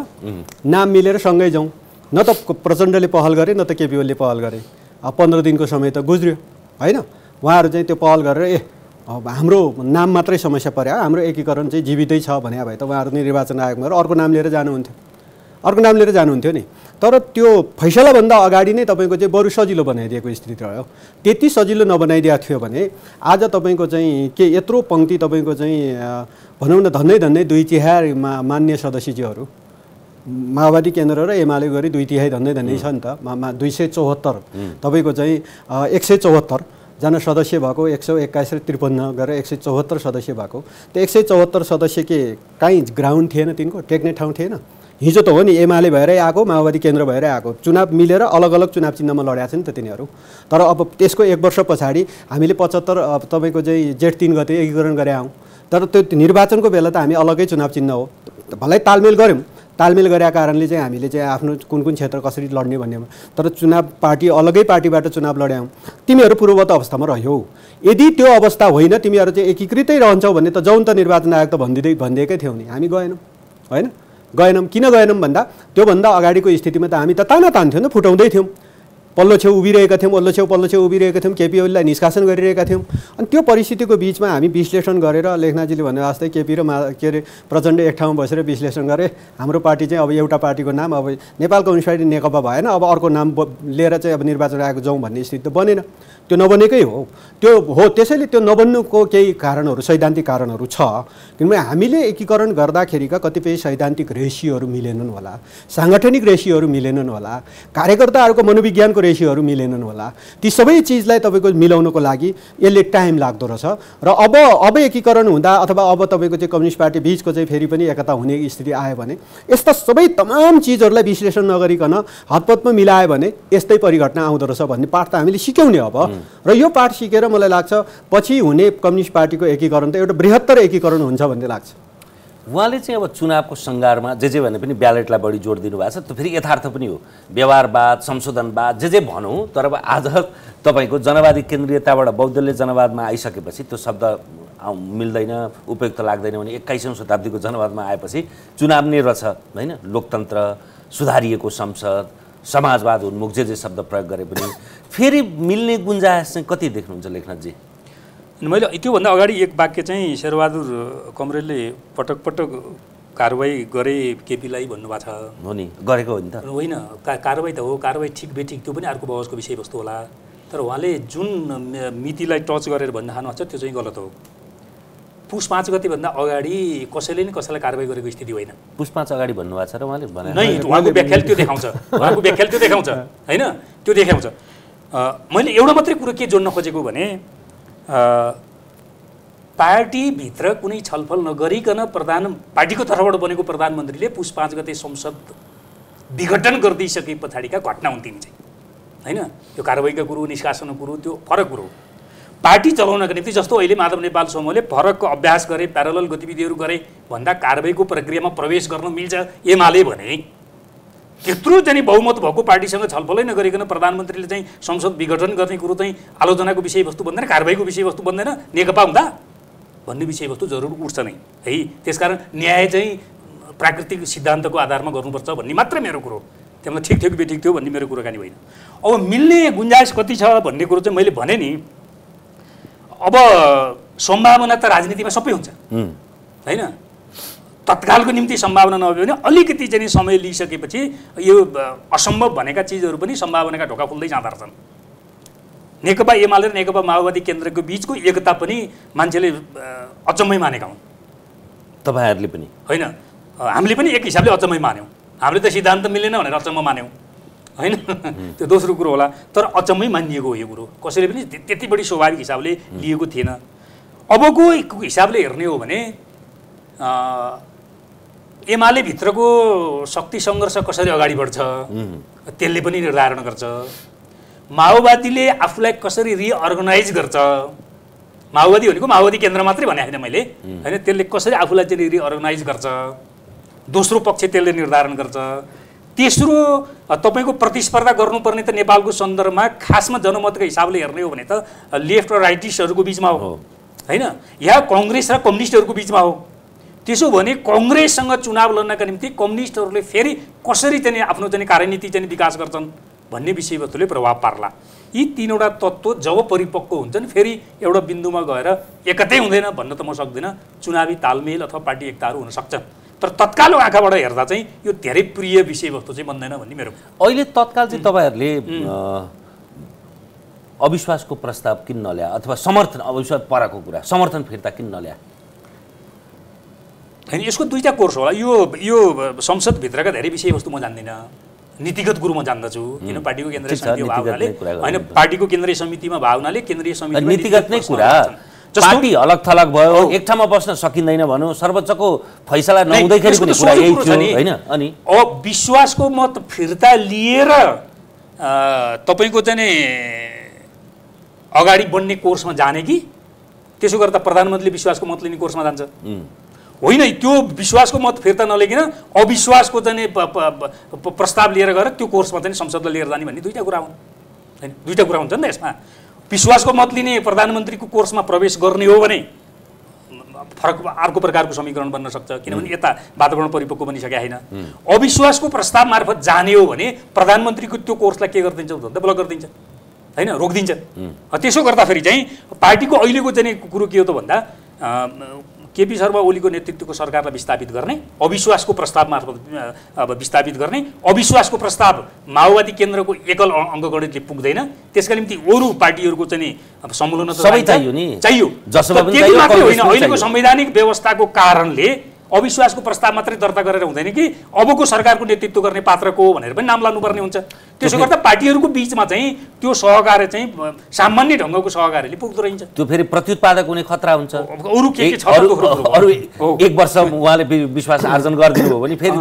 नाम मिलेर सँगै जाउँ। न त प्रचण्डले पहल गरे न त केपी ओलीले पहल गरे। 15 दिनको समय त गुज्रियो होइन। उहाँहरू चाहिँ त्यो पहल गरेर अब हाम्रो नाम मात्रै समस्या पर्यो, हाम्रो एकीकरण चाहिँ जीवितै छ भने भए त उहाँहरू निर्वाचन आयोगमा अर्को नाम लिएर जानुहुन्थ्यो नि। तर त्यो फैसलाभन्दा अगाडि नै तपाईँको चाहिँ बरु सजिलो बनाइदिएको स्थिति रह्यो। त्यति सजिलो नबनाइदिएको थियो भने आज तपाईँको चाहिँ के यत्रो पङ्क्ति तपाईँको चाहिँ भनौँ न धन्दै 2/3 मान्य सदस्यज्यूहरू माओवादी केन्द्र र एमाले गरी 2/3 धन्दै छ नि त। 274 तपाईँको चाहिँ 174 जना सदस्य भएको, 121 र 53 गरेर 174 सदस्य भएको। त्यो 174 सदस्य के काहीँ ग्राउन्ड थिएन, तिनको टेक्ने ठाउँ थिएन। हिजो त हो नि एमाले भएरै आएको, माओवादी केन्द्र भएरै आएको, चुनाव मिलेर अलग अलग चुनाव चिन्हमा लडेको छ नि त तिनीहरू। तर अब त्यसको 1 वर्ष पछाडि हामीले 75 तपाईँको चाहिँ जेठ 3 गते एकीकरण गरे आउँ। तर त्यो निर्वाचनको बेला त हामी अलगै चुनाव चिन्ह हो, भलै तालमेल गऱ्यौँ। तालमेल गरेका कारणले चाहिँ हामीले चाहिँ आफ्नो कुन क्षेत्र कसरी लड्ने भन्नेमा, तर चुनाव पार्टी अलगै पार्टीबाट चुनाव लड्यौँ। तिमीहरू पूर्ववत अवस्थामा रह्यौ। यदि त्यो अवस्था होइन, तिमीहरू चाहिँ एकीकृतै रहन्छौ भने त जाउँ त निर्वाचन आयोग त भनिदिएकै थियौ नि। हामी गएनौँ होइन, गएनौँ। किन गएनौँ भन्दा त्योभन्दा अगाडिको स्थितिमा त हामी त ताना तान्थ्यौँ नि, फुटाउँदै थियौँ। पल्लो छेउ उभिरहेका थियौँ, पल्लो छेउ उभिरहेका थियौँ, केपी ओलीलाई निष्कासन गरिरहेका थियौँ। अनि त्यो परिस्थितिको बिचमा हामी विश्लेषण गरेर लेखनाथजीले भने जस्तै केपी र प्रचण्ड एक ठाउँमा बसेर विश्लेषण गरे हाम्रो पार्टी चाहिँ अब एउटा पार्टीको नाम अब नेपाल कम्युनिस्ट पार्टी नेकपा भएन, अब अर्को नाम लिएर चाहिँ अब निर्वाचन आएको जाउँ भन्ने स्थिति त बनेन। त्यो नबनेकै हो। त्यो हो, त्यसैले त्यो नबन्नुको केही कारणहरू सैद्धान्तिक कारणहरू छ। किनभने हामीले एकीकरण गर्दाखेरिका कतिपय सैद्धान्तिक रेसियोहरू मिलेनन् होला, साङ्गठनिक रेसियोहरू मिलेनन् होला, कार्यकर्ताहरूको मनोविज्ञानको रेसियोहरू मिलेनन् होला। ती सबै चिजलाई तपाईँको मिलाउनको लागि यसले टाइम लाग्दो रहेछ। र अब एकीकरण हुँदा अथवा अब तपाईँको चाहिँ कम्युनिस्ट पार्टी बिचको चाहिँ फेरि पनि एकता हुने स्थिति आयो भने यस्ता सबै तमाम चिजहरूलाई विश्लेषण नगरिकन हतपतमा मिलायो भने यस्तै परिघटना आउँदो रहेछ भन्ने पाठ त हामीले सिक्यौँ नि अब। र यो पाठ सिकेर मलाई लाग्छ पछि हुने कम्युनिस्ट पार्टीको एकीकरण त एउटा बृहत्तर एकीकरण हुन्छ भन्ने लाग्छ। उहाँले चाहिँ अब चुनावको सङ्घारमा जे भने पनि ब्यालेटलाई बढी जोड दिनुभएको छ। त्यो फेरि यथार्थ पनि हो, व्यवहारवाद, संशोधनवाद जे भनौँ। तर अब आज तपाईँको जनवादी केन्द्रीयताबाट बौद्धले जनवादमा आइसकेपछि त्यो शब्द मिल्दैन, उपयुक्त लाग्दैन भने 21औं शताब्दीको जनवादमा आएपछि चुनाव नै रहेछ होइन। लोकतन्त्र, सुधारिएको संसद, समाजवाद उन्मुख जे शब्द प्रयोग गरे पनि फेरि मिल्ने गुन्जाइस चाहिँ कति देख्नुहुन्छ लेखनाथजी? मैले त्योभन्दा अगाडि एक वाक्य चाहिँ शेरबहादुर कमरेडले पटक पटक कारवाही गरे केपीलाई भन्नुभएको छ। हो नि, गरेको हो नि त होइन, कारवाही त हो, कारवाही ठिक बेठिक त्यो पनि अर्को बहसको विषयवस्तु होला। तर उहाँले जुन मितिलाई टच गरेर भन्न चाहनुहुन्छ त्यो चाहिँ गलत हो। पुस 5 गतेभन्दा अगाडि कसैले नि कसैलाई कारवाही गरेको स्थिति होइन। पुस 5 अगाडि भन्नुभएको छ र उहाँले भने नै, उहाँको व्याख्याले त्यो देखाउँछ, उहाँको व्याख्याले त्यो देखाउँछ होइन, त्यो देखाउँछ। मैले एउटा मात्रै कुरो के जोड्न खोजेको भने पार्टीभित्र कुनै छलफल नगरिकन पार्टीको तर्फबाट बनेको प्रधानमन्त्रीले पुस 5 गते संसद विघटन गरिदिइसके पछाडिका घटना हुन् तिनी चाहिँ होइन। त्यो कारवाहीका कुरो, निष्कासनको कुरो त्यो फरक कुरो। पार्टी चलाउनका निम्ति जस्तो अहिले माधव नेपाल समूहले फरकको अभ्यास गरे, प्यारलल गतिविधिहरू गरे भन्दा कारवाहीको प्रक्रियामा प्रवेश गर्न मिल्छ एमाले भने त्यत्रो चाहिँ बहुमत भएको पार्टीसँग छलफलै नगरिकन प्रधानमन्त्रीले चाहिँ संसद विघटन गर्ने कुरो चाहिँ आलोचनाको विषयवस्तु बन्दैन, कारवाहीको विषयवस्तु बन्दैन, नेकपा हुँदा भन्ने विषयवस्तु जरुर उठ्छ नै है। त्यसकारण न्याय चाहिँ प्राकृतिक सिद्धान्तको आधारमा गर्नुपर्छ भन्ने मात्रै मेरो कुरो। त्यसमा ठिक थियो कि बेठिक थियो भन्ने मेरो कुराकानी होइन। अब मिल्ने गुन्जाइस कति छ भन्ने कुरो चाहिँ मैले भने नि, अब सम्भावना त राजनीतिमा सबै हुन्छ होइन। तत्कालको निम्ति सम्भावना नभए भने अलिकति चाहिँ समय लिइसकेपछि यो असम्भव भनेका चिजहरू पनि सम्भावनाका ढोका खुल्दै जाँदा रहेछन्। नेकपा एमाले र नेकपा माओवादी केन्द्रको बिचको एकता पनि मान्छेले अचम्मै मानेका हुन्। तपाईँहरूले पनि होइन, हामीले पनि एक हिसाबले अचम्मै मान्यौँ। हामीले त सिद्धान्त मिलेन भनेर अचम्म मान्यौँ होइन, त्यो दोस्रो कुरो होला। तर अचम्मै मानिएको हो यो कुरो, कसैले पनि त्यति बढी स्वाभाविक हिसाबले लिएको थिएन। अबको हिसाबले हेर्ने हो भने एमाले भित्रको शक्ति सङ्घर्ष कसरी अगाडि बढ्छ त्यसले पनि निर्धारण गर्छ। माओवादीले आफूलाई कसरी रिअर्गनाइज गर्छ, माओवादी भनेको माओवादी केन्द्र मात्रै भने होइन मैले होइन, त्यसले कसरी आफूलाई चाहिँ रिअर्गनाइज गर्छ, दोस्रो पक्ष त्यसले निर्धारण गर्छ। तेस्रो तपाईँको प्रतिस्पर्धा गर्नुपर्ने त नेपालको सन्दर्भमा खासमा जनमतको हिसाबले हेर्ने हो भने त लेफ्ट र राइटिस्टहरूको बिचमा हो होइन, या कङ्ग्रेस र कम्युनिस्टहरूको बिचमा हो। त्यसो भने कङ्ग्रेससँग चुनाव लड्नका निम्ति कम्युनिस्टहरूले फेरि कसरी चाहिँ आफ्नो चाहिँ कार्यनीति चाहिँ विकास गर्छन् भन्ने विषयवस्तुले प्रभाव पार्ला। यी तीनवटा तत्त्व जब परिपक्व हुन्छन् फेरि एउटा बिन्दुमा गएर एकतै हुँदैन भन्न त म सक्दिनँ, चुनावी तालमेल अथवा पार्टी एकताहरू हुन सक्छ। तर तत्काल आँखाबाट हेर्दा चाहिँ यो धेरै प्रिय विषयवस्तु चाहिँ बन्दैन भन्ने मेरो। अहिले तत्काल चाहिँ तपाईँहरूले अविश्वासको प्रस्ताव किन नल्या अथवा समर्थन, अविश्वास पराको कुरा समर्थन फिर्ता किन नल्या? होइन, यसको दुईटा कोर्स होला। यो संसदभित्रका धेरै विषयवस्तु म जान्दिनँ, नीतिगत कुरो म जान्दछु, किन पार्टीको केन्द्रीय समितिमा भाग हुनाले होइन, पार्टीको केन्द्रीय समितिमा भाग हुनाले केन्द्रीय समितिमा नीतिगत नै कुरा, पार्टी अलग थलग भयो, एक ठाउँमा बस्न सकिँदैन भनौँ, सर्वोच्चको फैसला नहुँदैखेरि पनि कुरा यही थियो होइन। अनि अब विश्वासको मत फिर्ता लिएर तपाईँको चाहिँ अगाडि बढ्ने कोर्समा जाने कि त्यसो गर्दा प्रधानमन्त्रीले विश्वासको मत लिने कोर्समा जान्छ होइन। त्यो विश्वासको मत फिर्ता नलिकन अविश्वासको चाहिँ प्रस्ताव लिएर गएर त्यो कोर्समा चाहिँ संसदलाई लिएर जाने भन्ने दुईटा कुरा हुन् होइन, दुईटा कुरा हुन्छ नि त यसमा। विश्वासको मत लिने प्रधानमन्त्रीको कोर्समा प्रवेश गर्ने हो भने फरक अर्को प्रकारको समीकरण बन्न सक्छ, किनभने यता वातावरण परिपक्व बनिसकेको छैन। अविश्वासको प्रस्ताव मार्फत जाने हो भने प्रधानमन्त्रीको त्यो कोर्सलाई के गरिदिन्छ भन्दा ब्लक गरिदिन्छ होइन, रोकिदिन्छ। त्यसो गर्दाखेरि चाहिँ पार्टीको अहिलेको चाहिँ कुरो के हो त भन्दा केपी शर्मा ओलीको नेतृत्वको सरकारलाई विस्थापित गर्ने, अविश्वासको प्रस्ताव मार्फत विस्थापित गर्ने। अविश्वासको प्रस्ताव माओवादी केन्द्रको एकल अङ्कगणितले पुग्दैन, त्यसका निम्ति अरू पार्टीहरूको चाहिँ सम्मेलन सबै चाहियो नि, चाहियो। त्यति मात्रै होइन, अहिलेको संवैधानिक व्यवस्थाको कारणले अविश्वासको प्रस्ताव मात्रै दर्ता गरेर हुँदैन कि अबको सरकारको नेतृत्व गर्ने पात्रको हो भनेर पनि नाम लानुपर्ने हुन्छ। त्यसो गर्दा पार्टीहरूको बिचमा चाहिँ त्यो सहकार्य चाहिँ सामान्य ढङ्गको सहकार्यले पुग्दो रहन्छ। त्यो फेरि प्रत्युत्पादक हुने खतरा हुन्छ। अरू के छ अरू एक वर्ष उहाँले विश्वास आर्जन गरिदिनु हो भने फेरि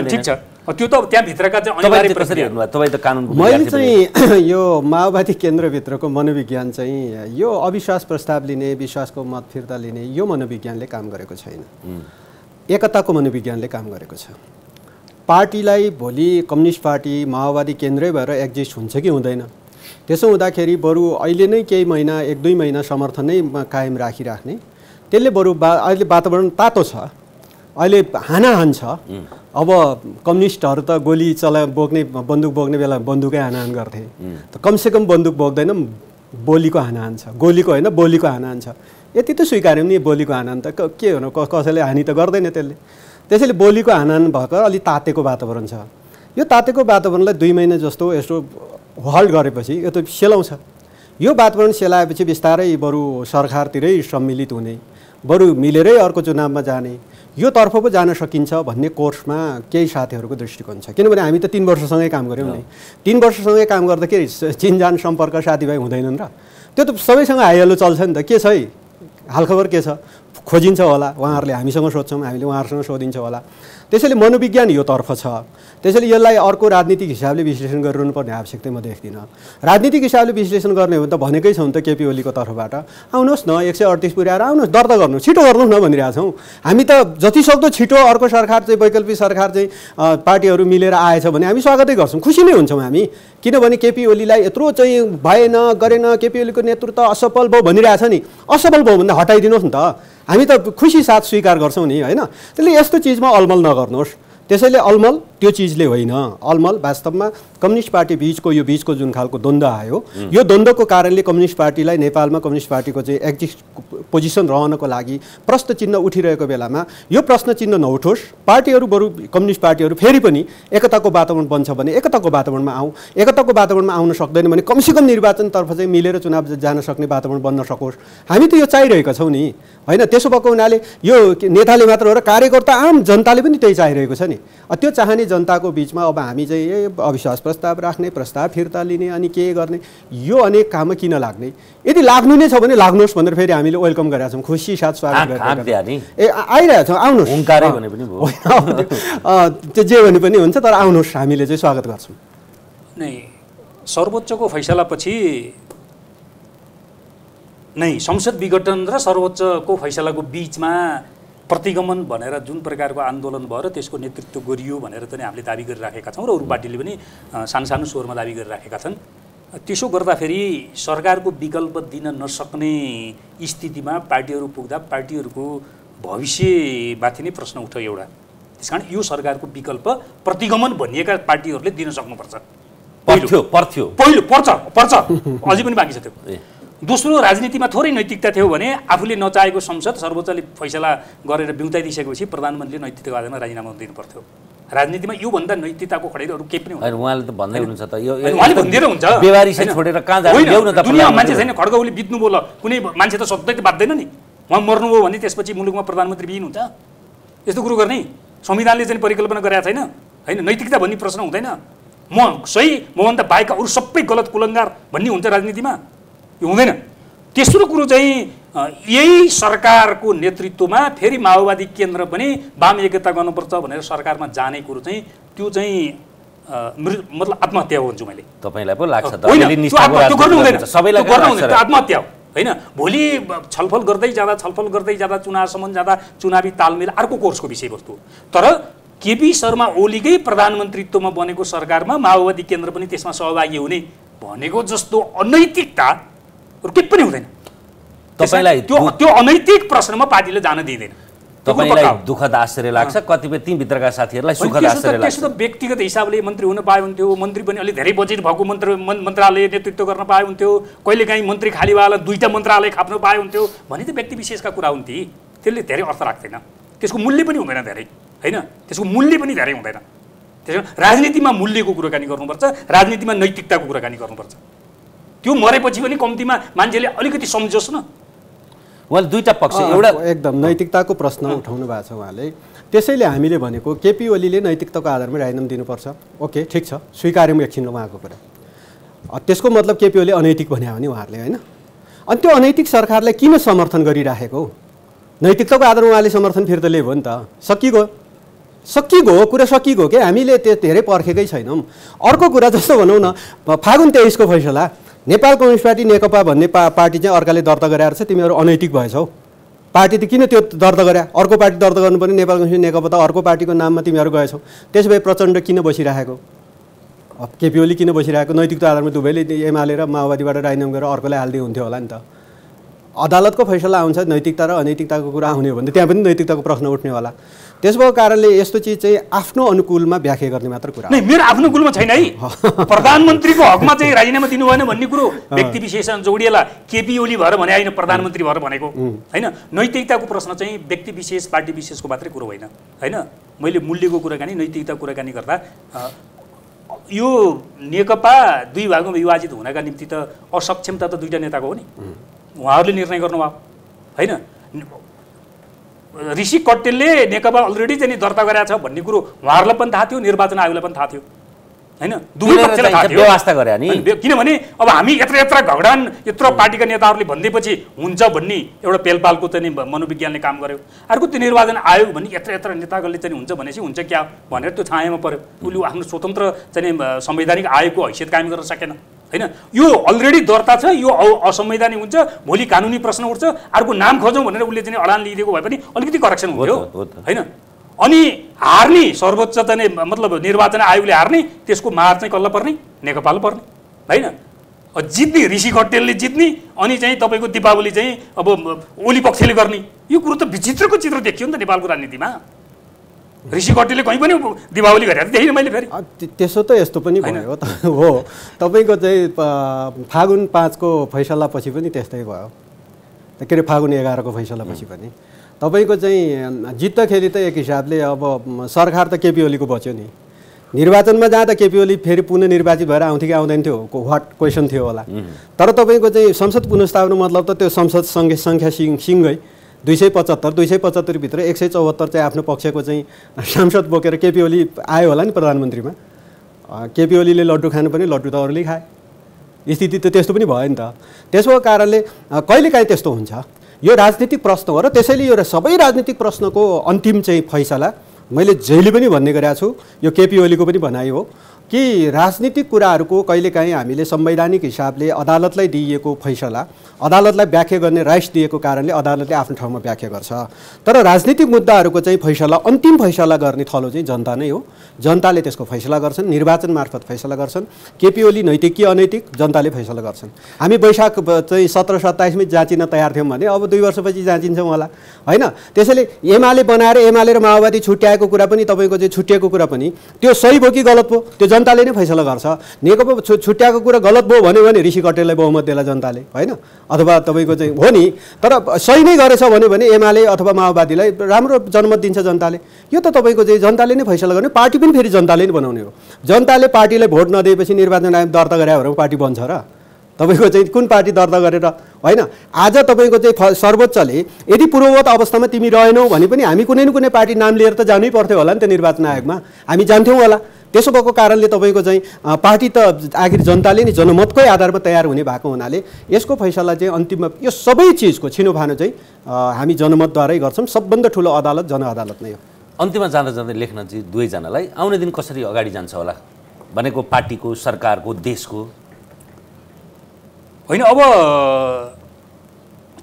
ठिक छ, त्यो त त्यहाँभित्रका चाहिँ अनिवार्य प्रक्रिया। तपाईँ त कानुनको मैले चाहिँ यो माओवादी केन्द्रभित्रको मनोविज्ञान चाहिँ यो अविश्वास प्रस्ताव लिने, विश्वासको मत फिर्ता लिने यो मनोविज्ञानले काम गरेको छैन, एकताको मनोविज्ञानले काम गरेको छ। पार्टीलाई भोलि कम्युनिस्ट पार्टी माओवादी केन्द्रै भएर एक्जिस्ट हुन्छ कि हुँदैन, त्यसो हुँदाखेरि बरु अहिले नै केही महिना 1-2 महिना समर्थन नै कायम राखिराख्ने, त्यसले बरु अहिले वातावरण तातो छ, अहिले हानाहान छ। अब कम्युनिस्टहरू त गोली बोक्ने बन्दुक बोक्ने बेला बन्दुकै हानाहान गर्थे, त कमसेकम बन्दुक बोक्दैन, बोलीको हानाहान छ, गोलीको होइन बोलीको हानाहान छ। यति त स्वीकार्यौँ नि, बोलीको हानाहान त के हुनु, कसैले हानि त गर्दैन त्यसले। त्यसैले बोलीको हानाहान भएको अलि तातेको वातावरण छ। यो तातेको वातावरणलाई 2 महिना जस्तो यसो होल्ड गरेपछि यो त सेलाउँछ। यो वातावरण सेलाएपछि बिस्तारै बरु सरकारतिरै सम्मिलित हुने, बरु मिलेरै अर्को चुनावमा जाने, यो तर्फ पो जान सकिन्छ भन्ने कोर्समा केही साथीहरूको दृष्टिकोण छ। किनभने हामी त 3 वर्षसँगै काम गऱ्यौँ नि, 3 वर्षसँगै काम गर्दाखेरि चिनजान सम्पर्क साथीभाइ हुँदैनन् र, त्यो त सबैसँग हाइहल्लो चल्छ नि त। के छ है, हालखबर के छ, खोजिन्छ होला, उहाँहरूले हामीसँग सोध्छौँ, हामीले उहाँहरूसँग सोधिन्छ होला। त्यसैले मनोविज्ञान यो तर्फ छ। त्यसैले यसलाई अर्को राजनीतिक हिसाबले विश्लेषण गरिरहनुपर्ने आवश्यकता म देख्दिनँ। राजनीतिक हिसाबले विश्लेषण गर्ने हो भने त भनेकै छौँ त केपी ओलीको तर्फबाट, आउनुहोस् न 138 पुर्याएर आउनुहोस्, दर्ता गर्नुहोस्, छिटो गर्नुहोस् न भनिरहेको छौँ हामी त। जतिसक्दो छिटो अर्को सरकार चाहिँ वैकल्पिक सरकार चाहिँ पार्टीहरू मिलेर आएछ भने हामी स्वागतै गर्छौँ, खुसी नै हुन्छौँ हामी। किनभने केपी ओलीलाई यत्रो चाहिँ भएन गरेन, केपी ओलीको नेतृत्व असफल भयो भनिरहेछ नि, असफल भयो भन्दा हटाइदिनुहोस् नि त, हामी त खुसी साथ स्वीकार गर्छौँ नि होइन। त्यसले यस्तो चिजमा अलमल नगर्नुहोस्। त्यसैले अलमल त्यो चिजले होइन, अलमल वास्तवमा कम्युनिस्ट पार्टी यो बिचको जुन खालको द्वन्द्व आयो, यो द्वन्द्वको कारणले कम्युनिस्ट पार्टीलाई नेपालमा कम्युनिस्ट पार्टीको चाहिँ एक्जिस्ट पोजिसन रहनको लागि प्रश्न चिन्ह उठिरहेको बेलामा यो प्रश्न चिन्ह नउठोस्, पार्टीहरू बरु कम्युनिस्ट पार्टीहरू फेरि पनि एकताको वातावरण बन्छ भने एकताको वातावरणमा एकताको वातावरणमा आउन सक्दैन भने कमसेकम निर्वाचनतर्फ चाहिँ मिलेर चुनाव जान सक्ने वातावरण बन्न सकोस्। हामी त यो चाहिरहेका छौँ नि होइन। त्यसो भएको हुनाले यो नेताले मात्र हो र कार्यकर्ता आम जनताले पनि त्यही चाहिरहेको छ नि। त्यो चाहने जनताको बिचमा अब हामी चाहिँ अविश्वास प्रस्ताव राख्ने, प्रस्ताव फिर्ता लिने, अनि के गर्ने, यो अनेक काममा किन लाग्ने? यदि लाग्नु नै छ भने लाग्नुहोस् भनेर फेरि हामीले वेलकम गरेका छौँ, खुसी साथ स्वागत गरेका आइरहेको छौँ, आउनुहोस् त्यो जे भने पनि हुन्छ, तर आउनुहोस् हामीले चाहिँ स्वागत गर्छौँ। नै सर्वोच्चको फैसलापछि नै संसद विघटन र सर्वोच्चको फैसलाको बीचमा प्रतिगमन भनेर जुन प्रकारको आन्दोलन भयो र त्यसको नेतृत्व गरियो भनेर चाहिँ हामीले दाबी गरिराखेका छौँ र अरू पार्टीले पनि सानो स्वरमा दाबी गरिराखेका छन्। त्यसो गर्दाखेरि सरकारको विकल्प दिन नसक्ने स्थितिमा पार्टीहरू पुग्दा पार्टीहरूको भविष्यमाथि नै प्रश्न उठ्यो एउटा। त्यसकारण यो सरकारको विकल्प प्रतिगमन भनिएका पार्टीहरूले दिन सक्नुपर्छ। पहिलो पर्छ अझै पनि बाँकी छ त्यो। दोस्रो, राजनीतिमा थोरै नैतिकता थियो भने आफूले नचाहेको संसद सर्वोच्चले फैसला गरेर बिउताइदिइसकेपछि प्रधानमन्त्रीले नैतिकताको आधारमा राजीनामा दिनु पर्थ्यो। राजनीतिमा योभन्दा नैतिकताको खडेरी अरू केही पनि हुँदैन। उहाँले त भन्दै हुनुहुन्छ त यो उहाँले भन्दिएर हुन्छ बेवारिसै छोडेर कहाँ जानु ल्याउन त दुनियाँमा मान्छे छैन खड्गौली बित्नु बोल कुनै मान्छे त सधैँ त बाध्दैन नि। उहाँ मर्नुभयो भने त्यसपछि मुलुकमा प्रधानमन्त्री विहीन हुन्छ यस्तो कुरो गर्ने संविधानले चाहिँ परिकल्पना गरेका छैन होइन। नैतिकता भन्ने प्रश्न हुँदैन। म सही मभन्दा बाहेक अरू सबै गलत कुलङ्गार भन्ने हुन्छ राजनीतिमा, यो हुँदैन। तेस्रो कुरो चाहिँ यही सरकारको नेतृत्वमा फेरि माओवादी केन्द्र पनि वाम एकता गर्नुपर्छ भनेर सरकारमा जाने कुरो चाहिँ त्यो चाहिँ मतलब आत्महत्या हो भन्छु मैले। तपाईँलाई पो लाग्छ त आत्महत्या हो होइन। भोलि छलफल गर्दै जाँदा चुनावसम्म जाँदा चुनावी तालमेल अर्को कोर्सको विषयवस्तु। तर केपी शर्मा ओलीकै प्रधानमन्त्रीत्वमा बनेको सरकारमा माओवादी केन्द्र पनि त्यसमा सहभागी हुने भनेको जस्तो अनैतिकता केही पनि हुँदैन। तपाईलाई त्यो अनैतिक प्रश्नमा पार्टीले जान दिँदैन। तपाईलाई दुःखद आश्चर्य लाग्छ, कतिपय ती भित्रका साथीहरूलाई सुखद आश्चर्य लाग्छ। त्यसो त व्यक्तिगत हिसाबले मन्त्री हुन पाए हुन्थ्यो, मन्त्री पनि अलि धेरै बजेट भएको मन्त्रालय नेतृत्व गर्न पाए हुन्थ्यो, कहिलेकाहीँ मन्त्री खालीवाला 2टा मन्त्रालय खाप्न पाए हुन्थ्यो भने त व्यक्ति विशेषका कुरा हुन्थे। त्यसले धेरै अर्थ राख्दैन, त्यसको मूल्य पनि हुँदैन धेरै होइन, त्यसको मूल्य पनि धेरै हुँदैन। त्यसो राजनीतिमा मूल्यको कुराकानी गर्नुपर्छ, राजनीतिमा नैतिकताको कुराकानी गर्नुपर्छ। त्यो मरेपछि पनि कम्तीमा मान्छेले अलिकति सम्झोस् न। उहाँले दुईटा पक्ष एउटा एकदम नैतिकताको प्रश्न उठाउनु भएको छ उहाँले। त्यसैले हामीले भनेको केपी ओलीले नैतिकताको आधारमा राजीनामा दिनुपर्छ। ओके ठिक छ, स्वीकार्यौँ एकछिन उहाँको कुरा। त्यसको मतलब केपी ओली अनैतिक भन्यो भने उहाँहरूले होइन। अनि त्यो अनैतिक सरकारलाई किन समर्थन गरिराखेको? नैतिकताको आधारमा उहाँले समर्थन फिर्ता लियो भने त सकिगयो कुरा सकिगयो के, हामीले त्यो धेरै पर्खेकै छैनौँ। अर्को कुरा जस्तो भनौँ न, फागुन 23 को फैसला नेपाल कम्युनिस्ट पार्टी नेकपा भन्ने पार्टी चाहिँ अर्काले दर्ता गराएर छ, तिमीहरू अनैतिक भएछौ। पार्टी त किन त्यो दर्ता गरे, अर्को पार्टी दर्ता गर्नुपर्ने, नेपाल कम्युनिस्ट नेकपा त अर्को पार्टीको नाममा तिमीहरू गएछौ। त्यसो भए प्रचण्ड किन बसिराखेको, केपी ओली किन बसिरहेको? नैतिकता आधारमा दुवैले एमाले र माओवादीबाट राजीनामा गरेर अर्कोलाई हाल्दै हुन्थ्यो होला नि त। अदालतको फैसला आउँछ नैतिकता र अनैतिकताको कुरा आउने हो भने त्यहाँ पनि नैतिकताको प्रश्न उठ्ने होला। त्यसको कारणले यस्तो चिज चाहिँ आफ्नो अनुकूलमा व्याख्या गर्ने मात्र कुरा नै। मेरो आफ्नो अनुकूलमा छैन है, प्रधानमन्त्रीको हकमा चाहिँ राजीनामा दिनु भएन भन्ने कुरो व्यक्ति विशेषसँग जोडिएला। केपी ओली भएर भने होइन, प्रधानमन्त्री भएर भनेको होइन। नैतिकताको प्रश्न चाहिँ व्यक्ति विशेष पार्टी विशेषको मात्रै कुरो होइन होइन। मैले मूल्यको कुराकानी नैतिकताको कुराकानी गर्दा यो नेकपा दुई भागमा विभाजित हुनका निम्ति त असक्षमता त दुईटा नेताको हो नि, उहाँहरूले निर्णय गर्नुभयो होइन। ऋषि कट्टेलले नेकपा अलरेडी चाहिँ दर्ता गरेको छ भन्ने कुरो उहाँहरूलाई पनि थाहा थियो, निर्वाचन आयोगलाई पनि थाहा थियो होइन। दुवै पक्षलाई थाहा थियो, व्यवस्था गरे नि। किनभने अब हामी यत्र घगडान यत्रो पार्टीका नेताहरूले भनिदिएपछि हुन्छ भन्ने एउटा पेलपालको चाहिँ मनोविज्ञानले काम गर्यो। अर्को त्यो निर्वाचन आयोग भन्ने यत्र नेताहरूले चाहिँ हुन्छ भनेपछि हुन्छ क्या भनेर त्यो छायामा पर्यो। उसले आफ्नो स्वतन्त्र चाहिँ संवैधानिक आयोगको हैसियत कायम गर्न सकेन होइन। यो अलरेडी दर्ता छ, यो असंवैधानिक हुन्छ, भोलि कानुनी प्रश्न उठ्छ, अर्को नाम खोजौँ भनेर उसले चाहिँ अडान लिइदिएको भए पनि अलिकति करेक्सन हुन्थ्यो होइन। अनि हार्ने सर्वोच्च चाहिँ मतलब निर्वाचन आयोगले हार्ने, त्यसको मार चाहिँ कसलाई पर्ने? नेकपालाई पर्ने होइन। जित्ने ऋषि कट्टेलले जित्ने, अनि चाहिँ तपाईँको दीपावली चाहिँ अब ओली पक्षले गर्ने। यो कुरो त विचित्रको चित्र देखियो नि त नेपालको राजनीतिमा। ऋषि कट्टेलले कहीँ पनि दीपावली गरेर देखिनँ मैले फेरि। त्यसो त यस्तो पनि भयो हो, तपाईँको चाहिँ फागुन 5 को फैसलापछि पनि त्यस्तै भयो, के अरे फागुन 11 को फैसलापछि पनि तपाईँको चाहिँ जित्दाखेरि त एक हिसाबले अब सरकार त केपी ओलीको बच्यो नि। निर्वाचनमा जाँदा केपी ओली फेरि पुनः निर्वाचित भएर आउँथ्यो कि आउँदैन थियो वाट क्वेसन थियो होला। तर तपाईँको चाहिँ संसद पुनर्स्थापना मतलब त त्यो संसद सङ्ख्या सिङ्गै 275 भित्र 174 चाहिँ आफ्नो पक्षको चाहिँ सांसद बोकेर केपी ओली आयो होला नि प्रधानमन्त्रीमा। केपी ओलीले लड्डु खानु पनि लड्डु त अरूले खाए, स्थिति त त्यस्तो पनि भयो नि त। त्यसको कारणले कहिलेकाहीँ त्यस्तो हुन्छ। यो राजनीतिक प्रश्न हो र त्यसैले यो सबै राजनीतिक प्रश्नको अन्तिम चाहिँ फैसला मैले जहिले पनि भन्ने गरेको छु, यो केपी ओलीको पनि भनाइ हो। कि राजनीतिक कुराहरूको कहिलेकाहीँ हामीले संवैधानिक हिसाबले अदालतलाई दिइएको फैसला अदालतलाई व्याख्या गर्ने राइट्स दिएको कारणले अदालतले आफ्नो ठाउँमा व्याख्या गर्छ। तर राजनीतिक मुद्दाहरूको चाहिँ फैसला अन्तिम फैसला गर्ने थलो चाहिँ जनता नै हो। जनताले त्यसको फैसला गर्छन्, निर्वाचन मार्फत फैसला गर्छन्। केपी ओली नैतिक कि अनैतिक जनताले फैसला गर्छन्। हामी वैशाख चाहिँ 17-27 जाँचिन तयार थियौँ भने अब 2 वर्षपछि जाँचिन्छौँ होला होइन। त्यसैले एमाले बनाएर एमाले र माओवादी छुट्याएको कुरा पनि तपाईँको चाहिँ छुट्याएको कुरा पनि त्यो सही भयो कि गलत भयो त्यो जनताले नै फैसला गर्छ। नेकपा छुट्याएको कुरा गलत भयो भन्यो भने ऋषि कटेललाई बहुमत देला जनताले होइन, अथवा तपाईँको चाहिँ हो नि। तर सही नै गरेछ भन्यो भने एमाले अथवा माओवादीलाई राम्रो जनमत दिन्छ जनताले। यो त तपाईँको चाहिँ जनताले नै फैसला गर्ने, पार्टी पनि फेरि जनताले नै बनाउने हो। जनताले पार्टीलाई भोट नदिएपछि निर्वाचन आयोग दर्ता गरे भने पार्टी बन्छ र? तपाईँको चाहिँ कुन पार्टी दर्ता गरेर होइन। आज तपाईँको चाहिँ सर्वोच्चले यदि पूर्ववत अवस्थामा तिमी रहेनौ भने पनि हामी कुनै न कुनै पार्टी नाम लिएर त जानै पर्थ्यो होला नि त निर्वाचन आयोगमा, हामी जान्थ्यौँ होला। त्यसो भएको कारणले तपाईँको चाहिँ पार्टी त आखिर जनताले नै जनमतकै आधारमा तयार हुने भएको हुनाले यसको फैसला चाहिँ अन्तिममा यो सबै चिजको छिनोफानो चाहिँ हामी जनमतद्वारै गर्छौँ। सबभन्दा ठुलो अदालत जनअदालत नै हो। अन्तिममा जाँदा जाँदै लेख्नजी दुवैजनालाई आउने दिन कसरी अगाडि जान्छ होला भनेको पार्टीको, सरकारको, देशको होइन। अब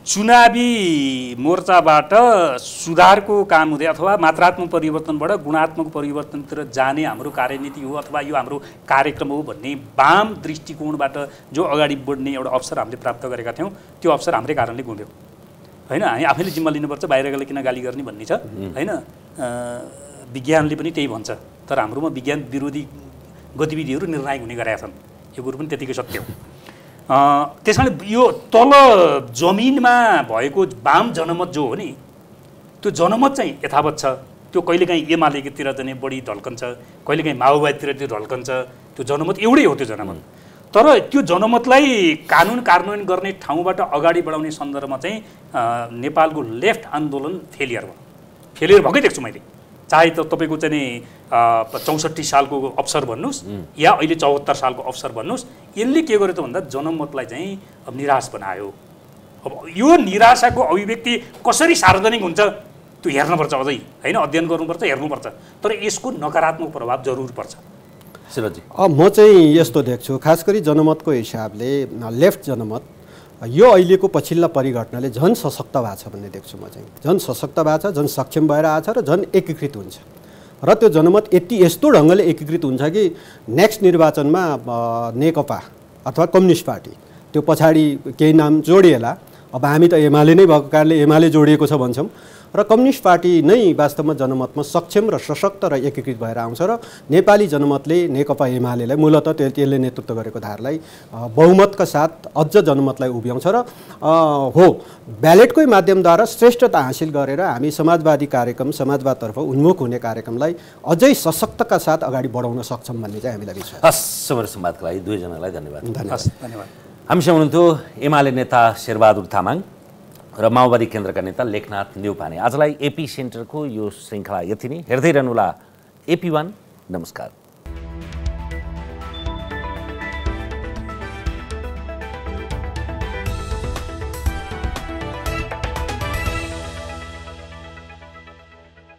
चुनावी मोर्चाबाट सुधारको काम हुँदै अथवा मात्रात्मक परिवर्तनबाट गुणात्मक परिवर्तनतिर जाने हाम्रो कार्यनीति हो अथवा यो हाम्रो कार्यक्रम हो भन्ने वाम दृष्टिकोणबाट जो अगाडि बढ्ने एउटा अवसर हामीले प्राप्त गरेका थियौँ त्यो अवसर हाम्रै कारणले गुम्यो होइन। हामी आफैले जिम्मा लिनुपर्छ, बाहिरकाले किन गाली गर्ने भन्ने छ होइन। विज्ञानले पनि त्यही भन्छ, तर हाम्रोमा विज्ञान विरोधी गतिविधिहरू निर्णायक हुने गरेका छन्, यो कुरो पनि त्यतिकै सत्य हो। त्यस कारण यो तल जमिनमा भएको वाम जनमत जो हो नि त्यो जनमत चाहिँ यथावत छ। त्यो कहिलेकाहीँ एमालेतिर चाहिँ बढी ढल्कन्छ, कहिलेकाहीँ माओवादीतिर त्यो ढल्कन्छ। त्यो जनमत एउटै हो त्यो जनमत। तर त्यो जनमतलाई कानुन कार्यान्वयन गर्ने ठाउँबाट अगाडि बढाउने सन्दर्भमा चाहिँ नेपालको लेफ्ट आन्दोलन फेलियर भयो। फेलियर भएकै देख्छु मैले, चाहे त तपाईँको चाहिँ 64 सालको अवसर भन्नुहोस् या अहिले 74 सालको अवसर भन्नुहोस्। यसले के गर्यो त भन्दा जनमतलाई चाहिँ अब निराश बनायो। अब यो निराशाको अभिव्यक्ति कसरी सार्वजनिक हुन्छ त्यो हेर्नुपर्छ अझै होइन, अध्ययन गर्नुपर्छ, हेर्नुपर्छ। तर यसको नकारात्मक प्रभाव जरुर पर्छ। शिवजी म चाहिँ यस्तो देख्छु, खास गरी जनमतको हिसाबले लेफ्ट जनमत यो अहिलेको पछिल्ला परिघटनाले झन् सशक्त भएको छ भन्ने देख्छु म चाहिँ। झन् सशक्त भएको छ, झन् सक्षम भएर आएको छ र झन् एकीकृत हुन्छ। र त्यो जनमत यस्तो ढङ्गले एकीकृत हुन्छ कि नेक्स्ट निर्वाचनमा नेकपा अथवा कम्युनिस्ट पार्टी त्यो पछाडि केही नाम जोडिएला। अब हामी त एमाले नै भएको कारणले एमाले जोडिएको छ भन्छौँ र कम्युनिस्ट पार्टी नै वास्तवमा जनमतमा सक्षम र सशक्त र एकीकृत भएर आउँछ र नेपाली जनमतले नेकपा एमालेलाई मूलतः त्यसले नेतृत्व गरेको धारलाई बहुमतका साथ अझ जनमतलाई उभ्याउँछ र हो ब्यालेटकै माध्यमद्वारा श्रेष्ठता हासिल गरेर हामी समाजवादी कार्यक्रम समाजवादतर्फ उन्मुख हुने कार्यक्रमलाई अझै सशक्तका साथ अगाडि बढाउन सक्छौँ भन्ने चाहिँ हामीलाई विश्वास। हस्, समर संवादका लागि दुवैजनालाई धन्यवाद। धन्यवाद। हामीसँग हुनुहुन्थ्यो एमाले नेता शेरबहादुर तामाङ र माओवादी केन्द्रका नेता लेखनाथ न्यौपाने। आजलाई एपी सेन्टरको यो श्रृङ्खला यति नै। हेर्दै रहनुहोला AP1। नमस्कार।